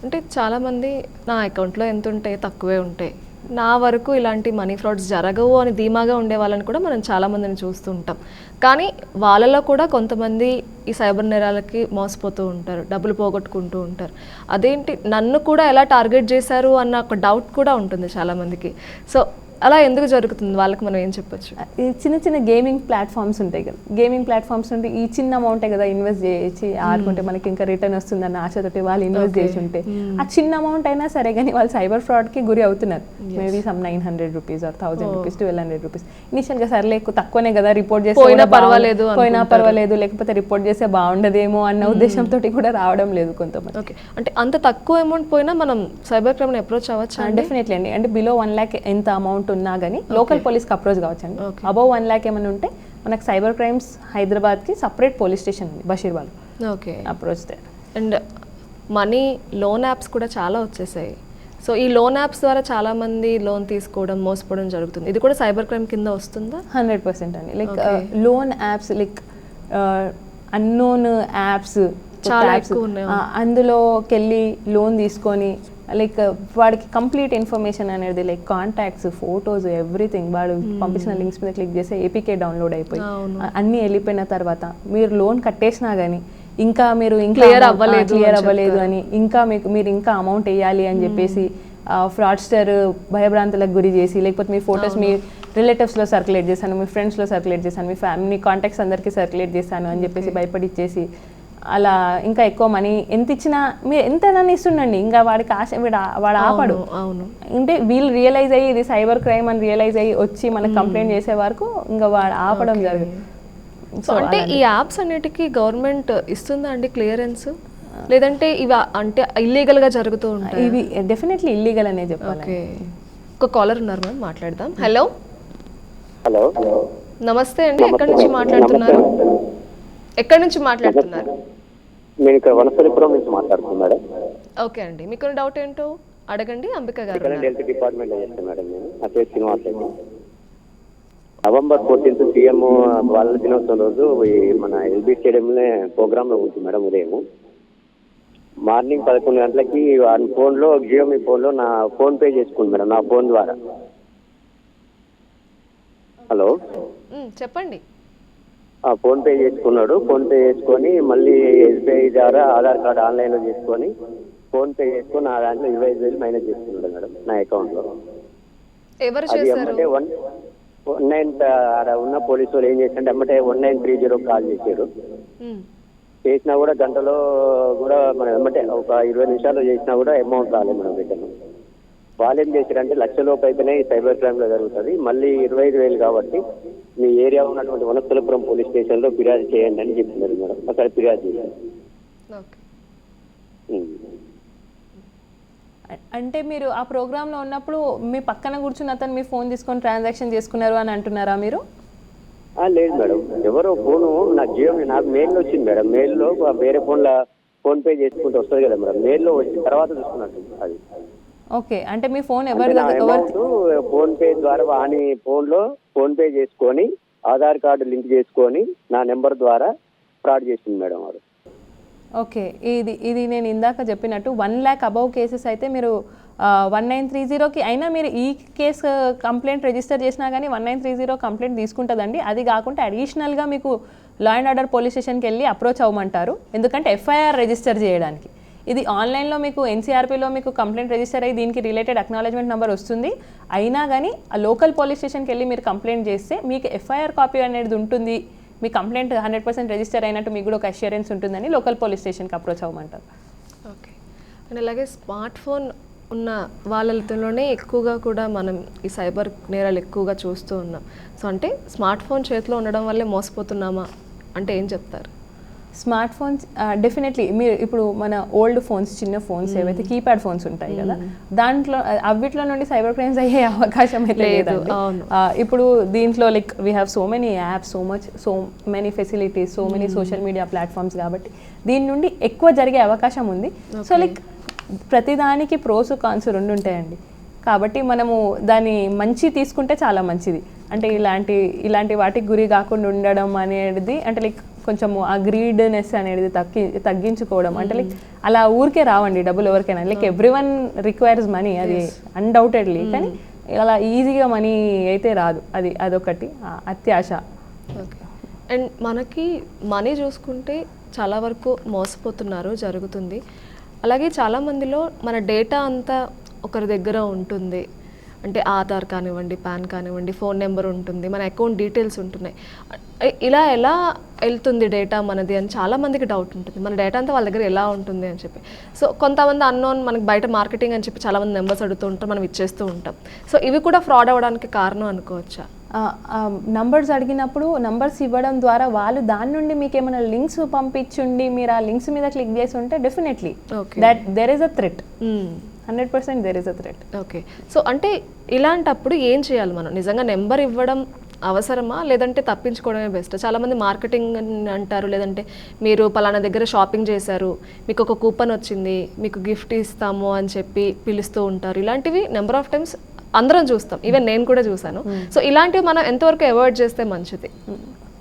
Speaker 1: అంటే చాలామంది నా అకౌంట్లో ఎంత ఉంటాయి, తక్కువే ఉంటాయి, నా వరకు ఇలాంటి మనీ ఫ్రాడ్స్ జరగవు అని ధీమాగా ఉండే వాళ్ళని కూడా మనం చాలామందిని చూస్తూ ఉంటాం. కానీ వాళ్ళలో కూడా కొంతమంది ఈ సైబర్ నేరాలకి మోసపోతూ ఉంటారు, డబ్బులు పోగొట్టుకుంటూ ఉంటారు. అదేంటి నన్ను కూడా ఎలా టార్గెట్ చేశారు అన్న ఒక డౌట్ కూడా ఉంటుంది చాలామందికి. సో అలా ఎందుకు జరుగుతుంది, వాళ్ళకి మనం ఏం చెప్పొచ్చు?
Speaker 2: ఈ చిన్న చిన్న గేమింగ్ ప్లాట్ఫామ్స్ ఉంటాయి కదా, గేమింగ్ ప్లాట్ఫామ్స్ నుండి ఈ చిన్న అమౌంటే కదా ఇన్వెస్ట్ చేసి ఆడుకుంటే మనకి ఇంకా రిటర్న్ వస్తుందన్న ఆశతోటి వాళ్ళు ఇన్వెస్ట్ చేసి ఉంటే ఆ చిన్న అమౌంట్ అయినా సరే కానీ వాళ్ళు సైబర్ ఫ్రాడ్కి గురి అవుతున్నారు. Maybe some 900 rupees or 1000 rupees 1200 rupees ఇనిషియల్గా సరే తక్కువనే కదా, రిపోర్ట్ చేస్తే
Speaker 1: పోయినా పర్వాలేదు
Speaker 2: పోయినా పర్వాలేదు, లేకపోతే రిపోర్ట్ చేస్తే బాగుండదేమో అన్న ఉద్దేశంతో కూడా రావడం లేదు కొంతమంది.
Speaker 1: ఓకే అంటే అంత తక్కువ అమౌంట్ పోయినా మనం సైబర్ క్రైమ్ని అప్రోచ్ అవ్వచ్చు?
Speaker 2: డెఫినెట్లీ అండి. అంటే బిలో 1 lakh ఎంత అమౌంట్ ఉన్నా కానీ లోకల్ పోలీస్కి అప్రోచ్ కావచ్చండి. అబౌవ్ 1 lakh ఏమైనా ఉంటే మనకు సైబర్ క్రైమ్స్ హైదరాబాద్కి సపరేట్ పోలీస్ స్టేషన్ ఉంది, Basheerbagh.
Speaker 1: Okay
Speaker 2: approach they.
Speaker 1: And money loan apps కూడా చాలా వచ్చేసాయి. సో ఈ లోన్ యాప్స్ ద్వారా చాలామంది లోన్ తీసుకోవడం, మోసపోవడం జరుగుతుంది. ఇది కూడా సైబర్ క్రైమ్ కింద వస్తుందా?
Speaker 2: 100% అండి. Like loan apps, like unknown apps
Speaker 1: చాలా ఎక్కువ ఉన్నాయి.
Speaker 2: అందులోకి వెళ్ళి లోన్ తీసుకొని లైక్ వాడికి కంప్లీట్ ఇన్ఫర్మేషన్ అనేది లైక్ కాంటాక్ట్స్, ఫొటోస్, ఎవ్రీథింగ్ వాడు పంపించిన లింక్స్ మీద క్లిక్ చేస్తే ఏపీకే డౌన్లోడ్ అయిపోయి అన్నీ వెళ్ళిపోయిన తర్వాత మీరు లోన్ కట్టేసినా కానీ ఇంకా మీరు ఇంకా క్లియర్ అవ్వలేదు అని ఇంకా మీరు ఇంకా అమౌంట్ వేయాలి అని చెప్పేసి ఫ్రాడ్స్టర్ భయభ్రాంతులకు గురి చేసి, లేకపోతే మీ ఫొటోస్ మీ రిలేటివ్స్లో సర్క్యులేట్ చేశాను, మీ ఫ్రెండ్స్లో సర్క్యులేట్ చేశాను, మీ ఫ్యామిలీ కాంటాక్ట్స్ అందరికీ సర్క్యులేట్ చేశాను అని చెప్పేసి భయపడిచ్చేసి అలా ఇంకా ఎక్కువ మనీ ఎంత ఇచ్చినా మీరు ఎంత ఇస్తుండండి, ఇంకా వాడికి ఆశ వాడు ఆపడు.
Speaker 1: అవును
Speaker 2: అంటే వీళ్ళు రియలైజ్ అయ్యి ఇది సైబర్ క్రైమ్ అని రియలైజ్ అయ్యి వచ్చి మనకు కంప్లైంట్ చేసే వరకు ఇంకా వాడు ఆపడం జరుగుతుంది.
Speaker 1: సో అంటే ఈ యాప్స్ అన్నిటికీ గవర్నమెంట్ ఇస్తుందా అండి క్లియరెన్స్, లేదంటే ఇవి అంటే ఇల్లీగల్గా జరుగుతూ ఉంటాయి?
Speaker 2: ఇవి డెఫినెట్లీ ఇల్లీగల్ అనే చెప్పాలి.
Speaker 1: ఓకే ఒక కాలర్ ఉన్నారు మ్యామ్, మాట్లాడదాం. హలో
Speaker 3: హలో
Speaker 1: నమస్తే అండి, ఎక్కడి నుంచి మాట్లాడుతున్నారు? ఎక్కడి నుంచి మాట్లాడుతున్నారు?
Speaker 3: నేను ఇక్కడ వనసలిపురం నుంచి మాట్లాడుతున్నాను మేడం.
Speaker 1: ఓకే అండి, మీకు డౌట్ ఏంటో అడగండి. అంబిక గారు
Speaker 3: హెల్త్ డిపార్ట్మెంట్ చేస్తాను మేడం. నేను నా పేరు Srinivas Reddy. November 14th CM బాలల దినోత్సవం రోజు మన ఎల్బీ స్టేడియంలో ప్రోగ్రాంలో ఉంటుంది మేడం. ఉదయం మార్నింగ్ 11 గంటలకి ఫోన్లో జియో మీ ఫోన్లో నా ఫోన్ పే చేసుకుంది మేడం, నా ఫోన్ ద్వారా. హలో
Speaker 1: చెప్పండి.
Speaker 3: ఫోన్ పే చేసుకున్నాడు. ఫోన్ పే చేసుకొని మళ్ళీ ఎస్బీఐ ద్వారా ఆధార్ కార్డు ఆన్లైన్లో చేసుకొని ఫోన్ పే చేసుకొని నా దాంట్లో 25,000 మైనస్ చేసుకున్నాడు మేడం నా అకౌంట్లో.
Speaker 1: ఎవరు
Speaker 3: అది
Speaker 1: చేశారు?
Speaker 3: అంటే 19 ఉన్న పోలీసు వాళ్ళు ఏం చేశారంటే అమ్మటే 1930 కాల్ చేశారు. చేసినా కూడా గంటలో కూడా మనం ఏమంటే ఒక 20 నిమిషాలు చేసినా కూడా అమౌంట్ రాలేదు మేడం రిటర్న్. వాళ్ళు ఏం చేశారంటే లక్షలోపు అయితేనే ఈ సైబర్ క్రైమ్ లో జరుగుతుంది, మళ్ళీ 25,000 కాబట్టి మీ ఏరియా ఉన్నటువంటి వనస్థలపురం పోలీస్ స్టేషన్ లో ఫిర్యాదు చేయండి అని చెప్తున్నారు మేడం. అక్కడ ఫిర్యాదు చేయాలి.
Speaker 2: అంటే మీరు ఆ ప్రోగ్రాంలో ఉన్నప్పుడు మీ పక్కన కూర్చున్న అతను మీ ఫోన్ తీసుకొని ట్రాన్సాక్షన్ చేసుకున్నారు అని అంటున్నారా మీరు?
Speaker 3: లేదు మేడం, ఎవరో ఫోను నా జియో నాకు మెయిల్ వచ్చింది మేడం. మెయిల్లో వేరే ఫోన్ పే చేసుకుంటూ వస్తుంది కదా మేడం, మెయిల్లో వచ్చిన తర్వాత చూసుకున్నట్టు అది.
Speaker 2: ఓకే అంటే మీ ఫోన్ ఎవరి
Speaker 3: ఫోన్ పే ద్వారా వాని ఫోన్ పే చేసుకొని ఆధార్ కార్డు లింక్ చేసుకొని నా నెంబర్ ద్వారా ఫ్రాడ్ చేసింది మేడం వాడు.
Speaker 2: ఓకే ఇది నేను ఇందాక చెప్పినట్టు 1 lakh అబౌవ్ కేసెస్ అయితే మీరు 1930కి అయినా మీరు ఈ కేసు కంప్లైంట్ రిజిస్టర్ చేసినా కానీ 1930 కంప్లైంట్ తీసుకుంటుందండి. అది కాకుండా అడిషనల్గా మీకు లా అండ్ ఆర్డర్ పోలీస్ స్టేషన్కి వెళ్ళి అప్రోచ్ అవ్వమంటారు, ఎందుకంటే ఎఫ్ఐఆర్ రిజిస్టర్ చేయడానికి. ఇది ఆన్లైన్లో మీకు ఎన్సీఆర్పీలో మీకు కంప్లైంట్ రిజిస్టర్ అయ్యి దీనికి రిలేటెడ్ అక్నాలజ్మెంట్ నెంబర్ వస్తుంది. అయినా కానీ ఆ లోకల్ పోలీస్ స్టేషన్కి వెళ్ళి మీరు కంప్లైంట్ చేస్తే మీకు ఎఫ్ఐఆర్ కాపీ అనేది ఉంటుంది, మీ కంప్లైంట్ 100% రిజిస్టర్ అయినట్టు మీకు కూడా ఒక అష్యూరెన్స్ ఉంటుందని లోకల్ పోలీస్ స్టేషన్కి అప్రోచ్ అవ్వమంటారు.
Speaker 1: ఓకే అండ్ అలాగే స్మార్ట్ ఫోన్ ఉన్న వాళ్ళలోనే ఎక్కువగా కూడా మనం ఈ సైబర్ నేరాలు ఎక్కువగా చూస్తూ ఉన్నాం. సో అంటే స్మార్ట్ ఫోన్ చేతిలో ఉండడం వల్లే మోసపోతున్నామా అంటే ఏం చెప్తారు?
Speaker 2: స్మార్ట్ ఫోన్స్ డెఫినెట్లీ మీరు ఇప్పుడు మన ఓల్డ్ ఫోన్స్, చిన్న ఫోన్స్ ఏవైతే కీప్యాడ్ ఫోన్స్ ఉంటాయి కదా, దాంట్లో అవిట్లో నుండి సైబర్ క్రైమ్స్ అయ్యే అవకాశం అయితే లేదండి. ఇప్పుడు దీంట్లో like we have so many apps, so many facilities, so many social media platforms కాబట్టి దీని నుండి ఎక్కువ జరిగే అవకాశం ఉంది. సో లైక్ ప్రతిదానికి ప్రోస్ కాన్స్ రెండు ఉంటాయండి. కాబట్టి మనము దాన్ని మంచి తీసుకుంటే చాలా మంచిది. అంటే ఇలాంటి వాటికి గురి కాకుండా ఉండడం అనేది అంటే లైక్ కొంచెము ఆ గ్రీడ్నెస్ అనేది తగ్గించుకోవడం. అంటే లైక్ అలా ఊరికే రావండి డబ్బులు ఎవరికైనా. లైక్ ఎవ్రీవన్ రిక్వైర్స్ మనీ, అది అన్డౌటెడ్లీ. కానీ అలా ఈజీగా మనీ అయితే రాదు. అదొకటి అత్యాశ.
Speaker 1: ఓకే. అండ్ మనకి మనీ చూసుకుంటే చాలా వరకు మోసపోతున్నారు, జరుగుతుంది. అలాగే చాలామందిలో మన డేటా అంతా ఒకరి దగ్గర ఉంటుంది. అంటే ఆధార్ కానివ్వండి, పాన్ కానివ్వండి, ఫోన్ నెంబర్ ఉంటుంది, మన అకౌంట్ డీటెయిల్స్ ఉంటున్నాయి. ఇలా ఎలా వెళ్తుంది డేటా మనది అని చాలామందికి డౌట్ ఉంటుంది. మన డేటా అంతా వాళ్ళ దగ్గర ఎలా ఉంటుంది అని చెప్పి. సో కొంతమంది అన్నోన్ మనకి బయట మార్కెటింగ్ అని చెప్పి చాలామంది నెంబర్స్ అడుగుతూ ఉంటారు, మనం ఇచ్చేస్తూ ఉంటాం. సో ఇవి కూడా ఫ్రాడ్ అవ్వడానికి కారణం అనుకోవచ్చా?
Speaker 2: నంబర్స్ అడిగినప్పుడు నంబర్స్ ఇవ్వడం ద్వారా వాళ్ళు దాని నుండి మీకు ఏమైనా లింక్స్ పంపించుండి మీరు ఆ లింక్స్ మీద క్లిక్ చేసి ఉంటే definitely that there is a threat. 100% there is a threat.
Speaker 1: Okay. So అంటే ఇలాంటప్పుడు ఏం చేయాలి మనం? నిజంగా నెంబర్ ఇవ్వడం అవసరమా, లేదంటే తప్పించుకోవడమే బెస్ట్? చాలామంది మార్కెటింగ్ అంటారు, లేదంటే మీరు పలానా దగ్గర షాపింగ్ చేశారు, మీకు ఒక కూపన్ వచ్చింది, మీకు గిఫ్ట్ ఇస్తాము అని చెప్పి పిలుస్తూ ఉంటారు. ఇలాంటివి నెంబర్ ఆఫ్ టైమ్స్ అందరం చూస్తాం, ఈవెన్ నేను కూడా చూసాను. సో ఇలాంటివి మనం ఎంతవరకు అవాయిడ్ చేస్తే మంచిది?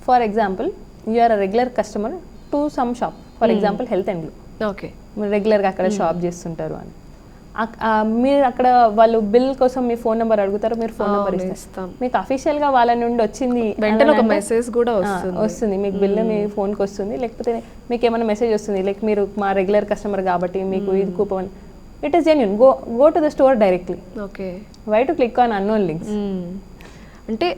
Speaker 2: For example you are a regular customer to some shop, for example health and glow.
Speaker 1: Okay.
Speaker 2: మీరు రెగ్యులర్గా అక్కడ షాప్ చేస్తుంటారు అని మీరు అక్కడ వాళ్ళు బిల్ కోసం మీ ఫోన్ నెంబర్ అడుగుతారు, మీరు ఫోన్ నెంబర్ ఇస్తారు. మీకు అఫీషియల్గా వాళ్ళ నుండి వచ్చింది
Speaker 1: వెంటనే ఒక మెసేజ్ కూడా
Speaker 2: వస్తుంది, మీకు బిల్ మీ ఫోన్కి వస్తుంది. లేకపోతే మీకు ఏమైనా మెసేజ్ వస్తుంది లైక్ మీరు మా రెగ్యులర్ కస్టమర్ కాబట్టి మీకు ఇది coupon. It is genuine. Go to the store directly.
Speaker 1: Okay.
Speaker 2: Why to click on unknown links?
Speaker 1: అంటే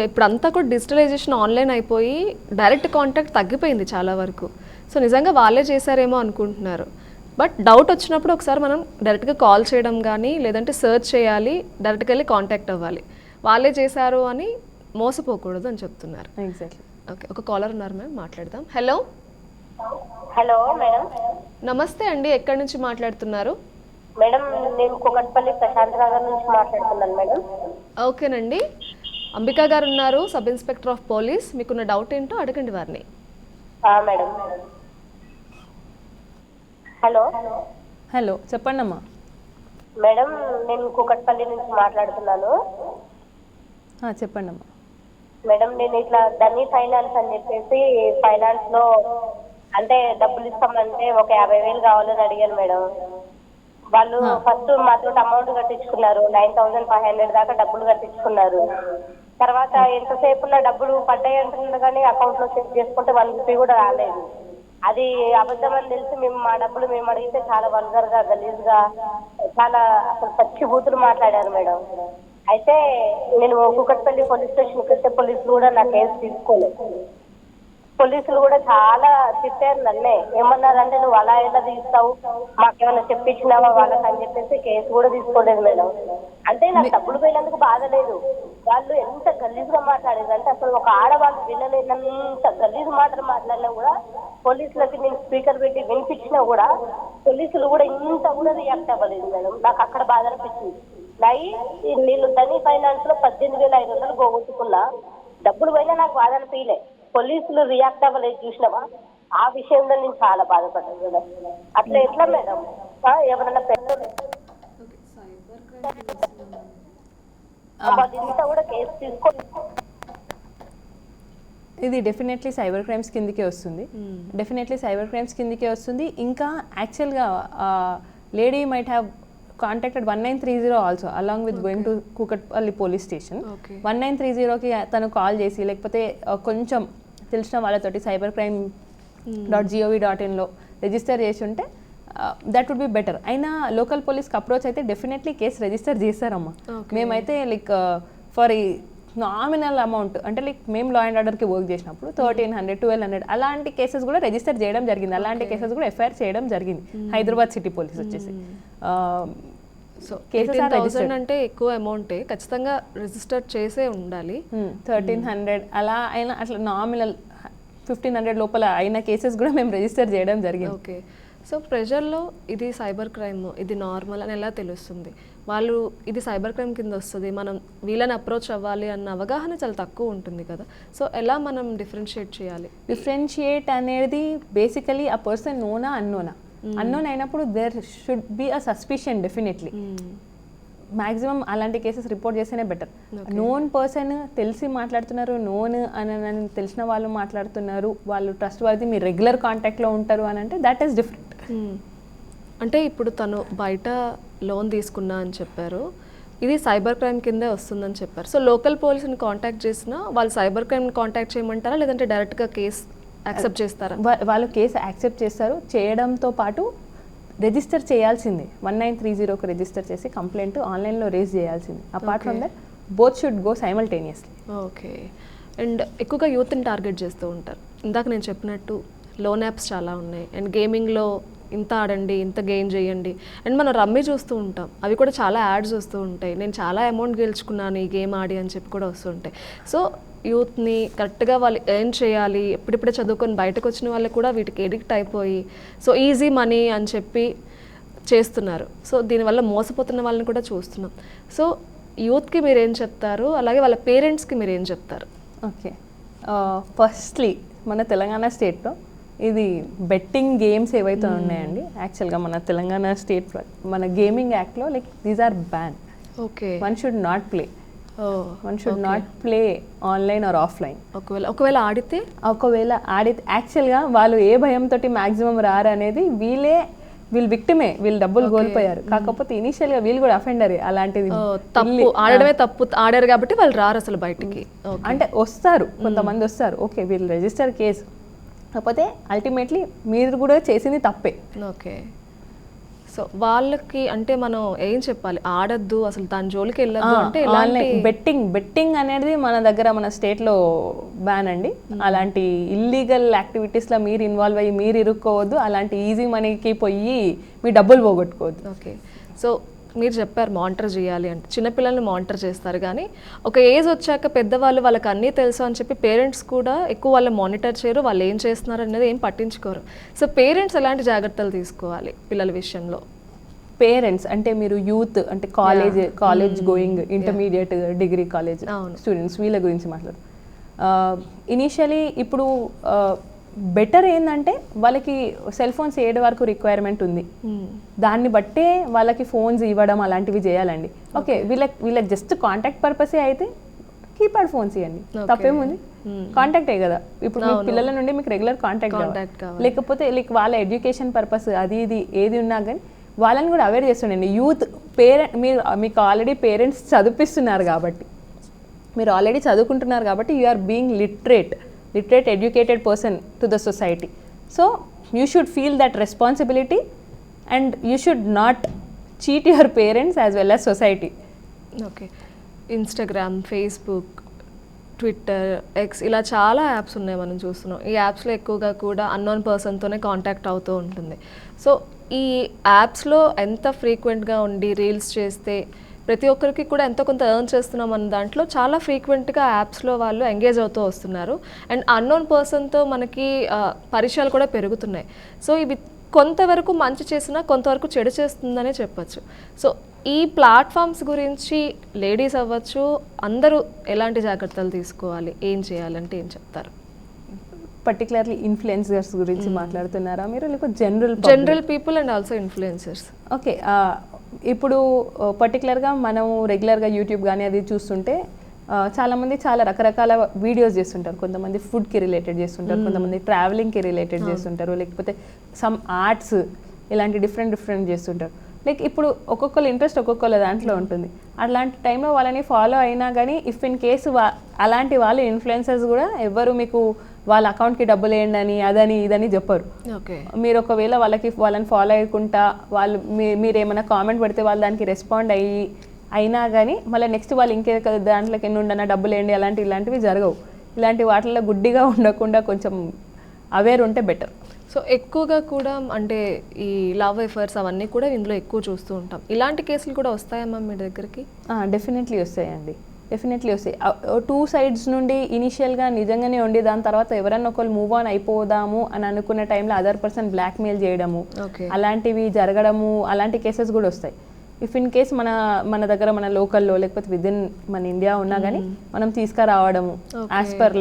Speaker 1: ఇప్పుడు అంతా కూడా డిజిటలైజేషన్ ఆన్లైన్ అయిపోయి డైరెక్ట్ కాంటాక్ట్ తగ్గిపోయింది చాలా వరకు. సో నిజంగా వాళ్ళే చేశారేమో అనుకుంటున్నారు. బట్ డౌట్ వచ్చినప్పుడు ఒకసారి మనం డైరెక్ట్గా కాల్ చేయడం కానీ, లేదంటే సెర్చ్ చేయాలి, డైరెక్ట్గా వెళ్ళి కాంటాక్ట్ అవ్వాలి. వాళ్ళే చేశారు అని మోసపోకూడదు అని చెప్తున్నారు.
Speaker 2: ఎగ్జాక్ట్లీ.
Speaker 1: ఓకే. ఒక కాలర్ ఉన్నారు మ్యామ్, మాట్లాడదాం. హలో.
Speaker 5: Hello madam.
Speaker 1: నమస్తే అండి, ఎక్కడి నుంచి మాట్లాడుతున్నారు?
Speaker 5: మేడం నేను కుకట్పల్లి ప్రశాంత్ నగర్ నుంచి మాట్లాడుతున్నాను మేడం.
Speaker 1: ఓకేనండి. అంబికా గారు ఉన్నారు, సబ్ ఇన్స్పెక్టర్ ఆఫ్ పోలీస్. మీకున్న డౌట్ ఏంటో అడగండి వారిని.
Speaker 5: మేడం. హలో.
Speaker 2: హలో, చెప్పండి అమ్మా.
Speaker 5: మేడం నేను కుకట్పల్లి నుంచి మాట్లాడుతున్నాను.
Speaker 2: చెప్పండి అమ్మా.
Speaker 5: మేడం నేను ఇట్లా ధనీ ఫైనాన్స్ అని చెప్పేసి ఫైనాన్స్ లో అంటే డబ్బులు ఇస్తామంటే ఒక 50,000 కావాలని అడిగాను మేడం. వాళ్ళు ఫస్ట్ మాతో అమౌంట్ కట్టించుకున్నారు, 9,500 దాకా డబ్బులు కట్టించుకున్నారు. తర్వాత ఎంతసేపు డబ్బులు పడ్డాయి అంటున్నారు కానీ అకౌంట్ లో చెక్ చేసుకుంటే 1 రూపీ కూడా రాలేదు. అది అబద్ధం అని తెలిసి మా డబ్బులు మేము అడిగితే చాలా వల్గర్ గా, గలీజ్ గా, చాలా అసలు పచ్చి బూతులు మాట్లాడారు మేడం. అయితే నేను కుకట్పల్లి పోలీస్ స్టేషన్కి వెళ్తే పోలీసులు కూడా నా కేసు తీసుకోలేదు. పోలీసులు కూడా చాలా తిట్టారు నన్నే. ఏమన్నారంటే నువ్వు అలా ఎలా తీస్తావు, మాకేమైనా చెప్పించినావా వాళ్ళకి అని చెప్పేసి కేసు కూడా తీసుకోలేదు మేడం. అంటే నాకు డబ్బులు పోయినందుకు బాధ లేదు, వాళ్ళు ఎంత గలీజ్ గా మాట్లాడేది అంటే అసలు ఒక ఆడవాళ్ళు వినలేనంత గలీజ్ మాటలు మాట్లాడినా కూడా పోలీసులకి నేను స్పీకర్ పెట్టి వినిపించినా కూడా పోలీసులు కూడా ఇంత కూడా రియాక్ట్ అవ్వలేదు మేడం. నాకు అక్కడ బాధ అనిపించింది. నేను ధనీ ఫైనాన్స్ లో 18,500 పోగొట్టుకున్నా, డబ్బులు పోయినా నాకు బాధ అనిపించలే. పోలీసులు రియాక్ట్ అవ్వలేదు చూసినావా, ఆ విషయంలో నేను చాలా బాధపడ్డాను మేడం. అట్లా ఎట్లా మేడం? ఎవరన్నా పెద్దలు కూడా కేసు తీసుకోండి.
Speaker 2: ఇది డెఫినెట్లీ సైబర్ క్రైమ్స్ కిందకే వస్తుంది. డెఫినెట్లీ సైబర్ క్రైమ్స్ కిందకే వస్తుంది. ఇంకా యాక్చువల్గా lady might have contacted 1930 also along with going to Kukatpally police station. 1930కి తను కాల్ చేసి లేకపోతే కొంచెం తెలిసిన వాళ్ళతోటి cybercrime.gov.inలో రిజిస్టర్ చేసి ఉంటే దట్ వుడ్ బి బెటర్. అయినా లోకల్ పోలీస్కి అప్రోచ్ అయితే డెఫినెట్లీ కేసు రిజిస్టర్ చేస్తారమ్మా. మేమైతే లైక్ ఫర్ నామినల్ అమౌంట్ అంటే లైక్ మేము లా అండ్ ఆర్డర్కి వర్క్ చేసినప్పుడు 1300, 1200 అలాంటి కేసెస్ కూడా రిజిస్టర్ చేయడం జరిగింది. అలాంటి కేసెస్ కూడా ఎఫ్ఐఆర్ చేయడం జరిగింది. హైదరాబాద్ సిటీ పోలీస్ వచ్చేసి
Speaker 1: సో
Speaker 2: కేసెస్
Speaker 1: 18,000 అంటే ఎక్కువ అమౌంటే, ఖచ్చితంగా రిజిస్టర్ చేసే ఉండాలి.
Speaker 2: 1300 అలా అయినా అట్లా నామినల్ 1500 లోపల అయిన కేసెస్ కూడా మేము రిజిస్టర్ చేయడం జరిగింది.
Speaker 1: ఓకే. సో ప్రెజర్లో ఇది సైబర్ క్రైమ్, ఇది నార్మల్ అని ఎలా తెలుస్తుంది? వాళ్ళు ఇది సైబర్ క్రైమ్ కింద వస్తుంది, మనం వీళ్ళని అప్రోచ్ అవ్వాలి అన్న అవగాహన చాలా తక్కువ ఉంటుంది కదా. సో ఎలా మనం డిఫరెన్షియేట్ చేయాలి?
Speaker 2: డిఫరెన్షియేట్ అనేది బేసికలీ ఆ పర్సన్ నోనా అన్నోనా. అన్నోన్ అయినప్పుడు there should be a suspicion definitely. Maximum అలాంటి కేసెస్ రిపోర్ట్ చేస్తేనే బెటర్. నోన్ పర్సన్ తెలిసి మాట్లాడుతున్నారు, నోన్ అని తెలిసిన వాళ్ళు మాట్లాడుతున్నారు, వాళ్ళు ట్రస్ట్ వర్ది, మీరు రెగ్యులర్ కాంటాక్ట్లో ఉంటారు అని అంటే దట్ ఈస్ డిఫరెంట్.
Speaker 1: అంటే ఇప్పుడు తను బయట లోన్ తీసుకున్నా అని చెప్పారు, ఇది సైబర్ క్రైమ్ కిందే వస్తుందని చెప్పారు. సో లోకల్ పోలీసుని కాంటాక్ట్ చేసినా వాళ్ళు సైబర్ క్రైమ్ని కాంటాక్ట్ చేయమంటారా, లేదంటే డైరెక్ట్గా కేసు యాక్సెప్ట్ చేస్తారా?
Speaker 2: వాళ్ళు కేసు యాక్సెప్ట్ చేస్తారు. చేయడంతో పాటు రిజిస్టర్ చేయాల్సిందే, 1930కు రిజిస్టర్ చేసి కంప్లైంట్ ఆన్లైన్లో రేజ్ చేయాల్సింది. Apart from that both should go simultaneously.
Speaker 1: Okay. And ఎక్కువగా యూత్ని టార్గెట్ చేస్తూ ఉంటారు. ఇందాక నేను చెప్పినట్టు లోన్ యాప్స్ చాలా ఉన్నాయి, అండ్ గేమింగ్లో ఇంత ఆడండి, ఇంత గెయిన్ చేయండి, అండ్ మనం రమ్మీ చూస్తూ ఉంటాం, అవి కూడా చాలా యాడ్స్ వస్తూ ఉంటాయి, నేను చాలా అమౌంట్ గెలుచుకున్నాను ఈ గేమ్ ఆడి అని చెప్పి కూడా వస్తుంటాయి. సో యూత్ని కరెక్ట్గా వాళ్ళు ఎర్న్ చేయాలి, ఎప్పుడిప్పుడే చదువుకొని బయటకు వచ్చిన వాళ్ళు కూడా వీటికి ఎడిక్ట్ అయిపోయి సో ఈజీ మనీ అని చెప్పి చేస్తున్నారు. సో దీనివల్ల మోసపోతున్న వాళ్ళని కూడా చూస్తున్నాం. సో యూత్కి మీరు ఏం చెప్తారు, అలాగే వాళ్ళ పేరెంట్స్కి మీరు ఏం చెప్తారు?
Speaker 2: ఓకే, ఫస్ట్లీ మన తెలంగాణ స్టేట్లో ఇది బెట్టింగ్ గేమ్స్ ఏవైతే ఉన్నాయండి, యాక్చువల్గా మన తెలంగాణ స్టేట్ మన గేమింగ్ యాక్ట్లో like these are ban.
Speaker 1: Okay.
Speaker 2: One should not play, one should not play online or offline.
Speaker 1: ఒకవేళ ఆడితే
Speaker 2: యాక్చువల్గా వాళ్ళు ఏ భయంతో మ్యాక్సిమం రారు అనేది వీళ్ళు విక్టిమే, వీళ్ళు డబ్బులు కోల్పోయారు. కాకపోతే ఇనిషియల్గా వీళ్ళు కూడా అఫెండరే. అలాంటిది
Speaker 1: తప్పు ఆడడమే తప్పు ఆడారు కాబట్టి వాళ్ళు రారు అసలు బయటికి.
Speaker 2: అంటే వస్తారు, కొంతమంది వస్తారు, ఓకే వీళ్ళు రిజిస్టర్ కేసు, కాకపోతే అల్టిమేట్లీ మీరు కూడా చేసింది తప్పే.
Speaker 1: ఓకే. సో వాళ్ళకి అంటే మనం ఏం చెప్పాలి, ఆడద్దు అసలు దాని జోలికి వెళ్ళద్దు అంటే
Speaker 2: బెట్టింగ్ అనేది మన దగ్గర మన స్టేట్లో బ్యాన్ అండి. అలాంటి ఇల్లీగల్ యాక్టివిటీస్లో మీరు ఇన్వాల్వ్ అయ్యి మీరు ఇరుక్కోవద్దు, అలాంటి ఈజీ మనీకి పోయి మీ డబ్బులు పోగొట్టుకోవద్దు.
Speaker 1: ఓకే. సో మీరు చెప్పారు మానిటర్ చేయాలి అంటే, చిన్నపిల్లల్ని మానిటర్ చేస్తారు కానీ ఒక ఏజ్ వచ్చాక పెద్దవాళ్ళు వాళ్ళకి అన్నీ తెలుసు అని చెప్పి పేరెంట్స్ కూడా ఎక్కువ వాళ్ళు మానిటర్ చేయరు, వాళ్ళు ఏం చేస్తున్నారు అనేది ఏం పట్టించుకోరు. సో పేరెంట్స్ ఎలాంటి జాగ్రత్తలు తీసుకోవాలి పిల్లల విషయంలో?
Speaker 2: పేరెంట్స్ అంటే మీరు యూత్ అంటే college going, intermediate, degree college students, వీళ్ళ గురించి మాట్లాడు. ఇనీషియలీ ఇప్పుడు బెటర్ ఏంటంటే వాళ్ళకి సెల్ ఫోన్స్ 7 వరకు రిక్వైర్మెంట్ ఉంది, దాన్ని బట్టే వాళ్ళకి ఫోన్స్ ఇవ్వడం అలాంటివి చేయాలండి. ఓకే, వీళ్ళకి జస్ట్ కాంటాక్ట్ పర్పసే అయితే కీప్యాడ్ ఫోన్స్ ఇవ్వండి, తప్పేముంది, కాంటాక్టే కదా. ఇప్పుడు మీ పిల్లల నుండి మీకు రెగ్యులర్ కాంటాక్ట్ లేకపోతే లైక్ వాళ్ళ ఎడ్యుకేషన్ పర్పస్ అది ఇది ఏది ఉన్నా కానీ వాళ్ళని కూడా అవేర్ చేస్తుండండి. యూత్ మీకు ఆల్రెడీ పేరెంట్స్ చదివిస్తున్నారు కాబట్టి, మీరు ఆల్రెడీ చదువుకుంటున్నారు కాబట్టి you are being literate, educated person to the society. So you should feel that responsibility and you should not cheat your parents as well as society.
Speaker 1: Okay. Instagram, Facebook, Twitter, X ఇలా చాలా యాప్స్ ఉన్నాయి మనం చూస్తున్నాం. ఈ యాప్స్లో ఎక్కువగా కూడా అన్నోన్ పర్సన్తోనే కాంటాక్ట్ అవుతూ ఉంటుంది. సో ఈ యాప్స్లో ఎంత ఫ్రీక్వెంట్గా ఉండి రీల్స్ చేస్తే ప్రతి ఒక్కరికి కూడా ఎంతో కొంత ఎర్న్ చేస్తున్నాం అన్న దాంట్లో చాలా ఫ్రీక్వెంట్గా యాప్స్లో వాళ్ళు ఎంగేజ్ అవుతూ వస్తున్నారు. అండ్ అన్నోన్ పర్సన్తో మనకి పరిచయాలు కూడా పెరుగుతున్నాయి. సో ఇవి కొంతవరకు మంచి చేసినా కొంతవరకు చెడు చేస్తుందనే చెప్పచ్చు. సో ఈ ప్లాట్ఫామ్స్ గురించి లేడీస్ అవ్వచ్చు అందరూ ఎలాంటి జాగ్రత్తలు తీసుకోవాలి, ఏం చేయాలంటే ఏం చెప్తారు?
Speaker 2: పర్టికులర్లీ ఇన్ఫ్లుయెన్సర్స్ గురించి మాట్లాడుతున్నారా మీరు, లేకపోతే
Speaker 1: general people and also influencers?
Speaker 2: Okay, ఇప్పుడు పర్టికులర్గా మనం రెగ్యులర్గా యూట్యూబ్ కానీ అది చూస్తుంటే చాలామంది చాలా రకరకాల వీడియోస్ చేస్తుంటారు. కొంతమంది ఫుడ్కి రిలేటెడ్ చేస్తుంటారు, కొంతమంది ట్రావెలింగ్కి రిలేటెడ్ చేస్తుంటారు, లేకపోతే సమ్ ఆర్ట్స్ ఇలాంటి డిఫరెంట్ చేస్తుంటారు. లైక్ ఇప్పుడు ఒక్కొక్కరు ఇంట్రెస్ట్ ఒక్కొక్కళ్ళ దాంట్లో ఉంటుంది. అలాంటి టైంలో వాళ్ళని ఫాలో అయినా కానీ ఇఫ్ ఇన్ కేసు అలాంటి వాళ్ళు ఇన్ఫ్లుయెన్సర్స్ కూడా ఎవరు మీకు వాళ్ళ అకౌంట్కి డబ్బులు వేయండి అని అదని ఇదని చెప్పరు. మీరు ఒకవేళ వాళ్ళని ఫాలో అయ్యకుండా మీరు ఏమైనా కామెంట్ పెడితే వాళ్ళు దానికి రెస్పాండ్ అయ్యి అయినా కానీ మళ్ళీ నెక్స్ట్ వాళ్ళు ఇంకే దాంట్లోకి ఎన్ని ఉండనా డబ్బులు ఏంటి ఇలాంటివి జరగవు. ఇలాంటి వాటిల్లో గుడ్డిగా ఉండకుండా కొంచెం అవేర్ ఉంటే బెటర్.
Speaker 1: సో ఎక్కువగా కూడా అంటే ఈ లవ్ అఫైర్స్ అవన్నీ కూడా ఇందులో ఎక్కువ చూస్తూ ఉంటాం. ఇలాంటి కేసులు కూడా వస్తాయమ్మా మీ దగ్గరికి?
Speaker 2: డెఫినెట్లీ వస్తాయండి, డెఫినెట్లీ వస్తాయి. 2 sides నుండి ఇనిషియల్గా నిజంగానే ఉండి దాని తర్వాత ఎవరన్నా ఒకళ్ళు మూవ్ ఆన్ అయిపోదాము అని అనుకున్న టైంలో అదర్ పర్సన్ బ్లాక్మెయిల్ చేయడము, అలాంటివి జరగడము, అలాంటి కేసెస్ కూడా వస్తాయి. ఇఫ్ ఇన్ కేస్ మన దగ్గర మన లోకల్లో లేకపోతే విదిన్ మన ఇండియా ఉన్నా కానీ మనం తీసుకురావడము యాజ్ పర్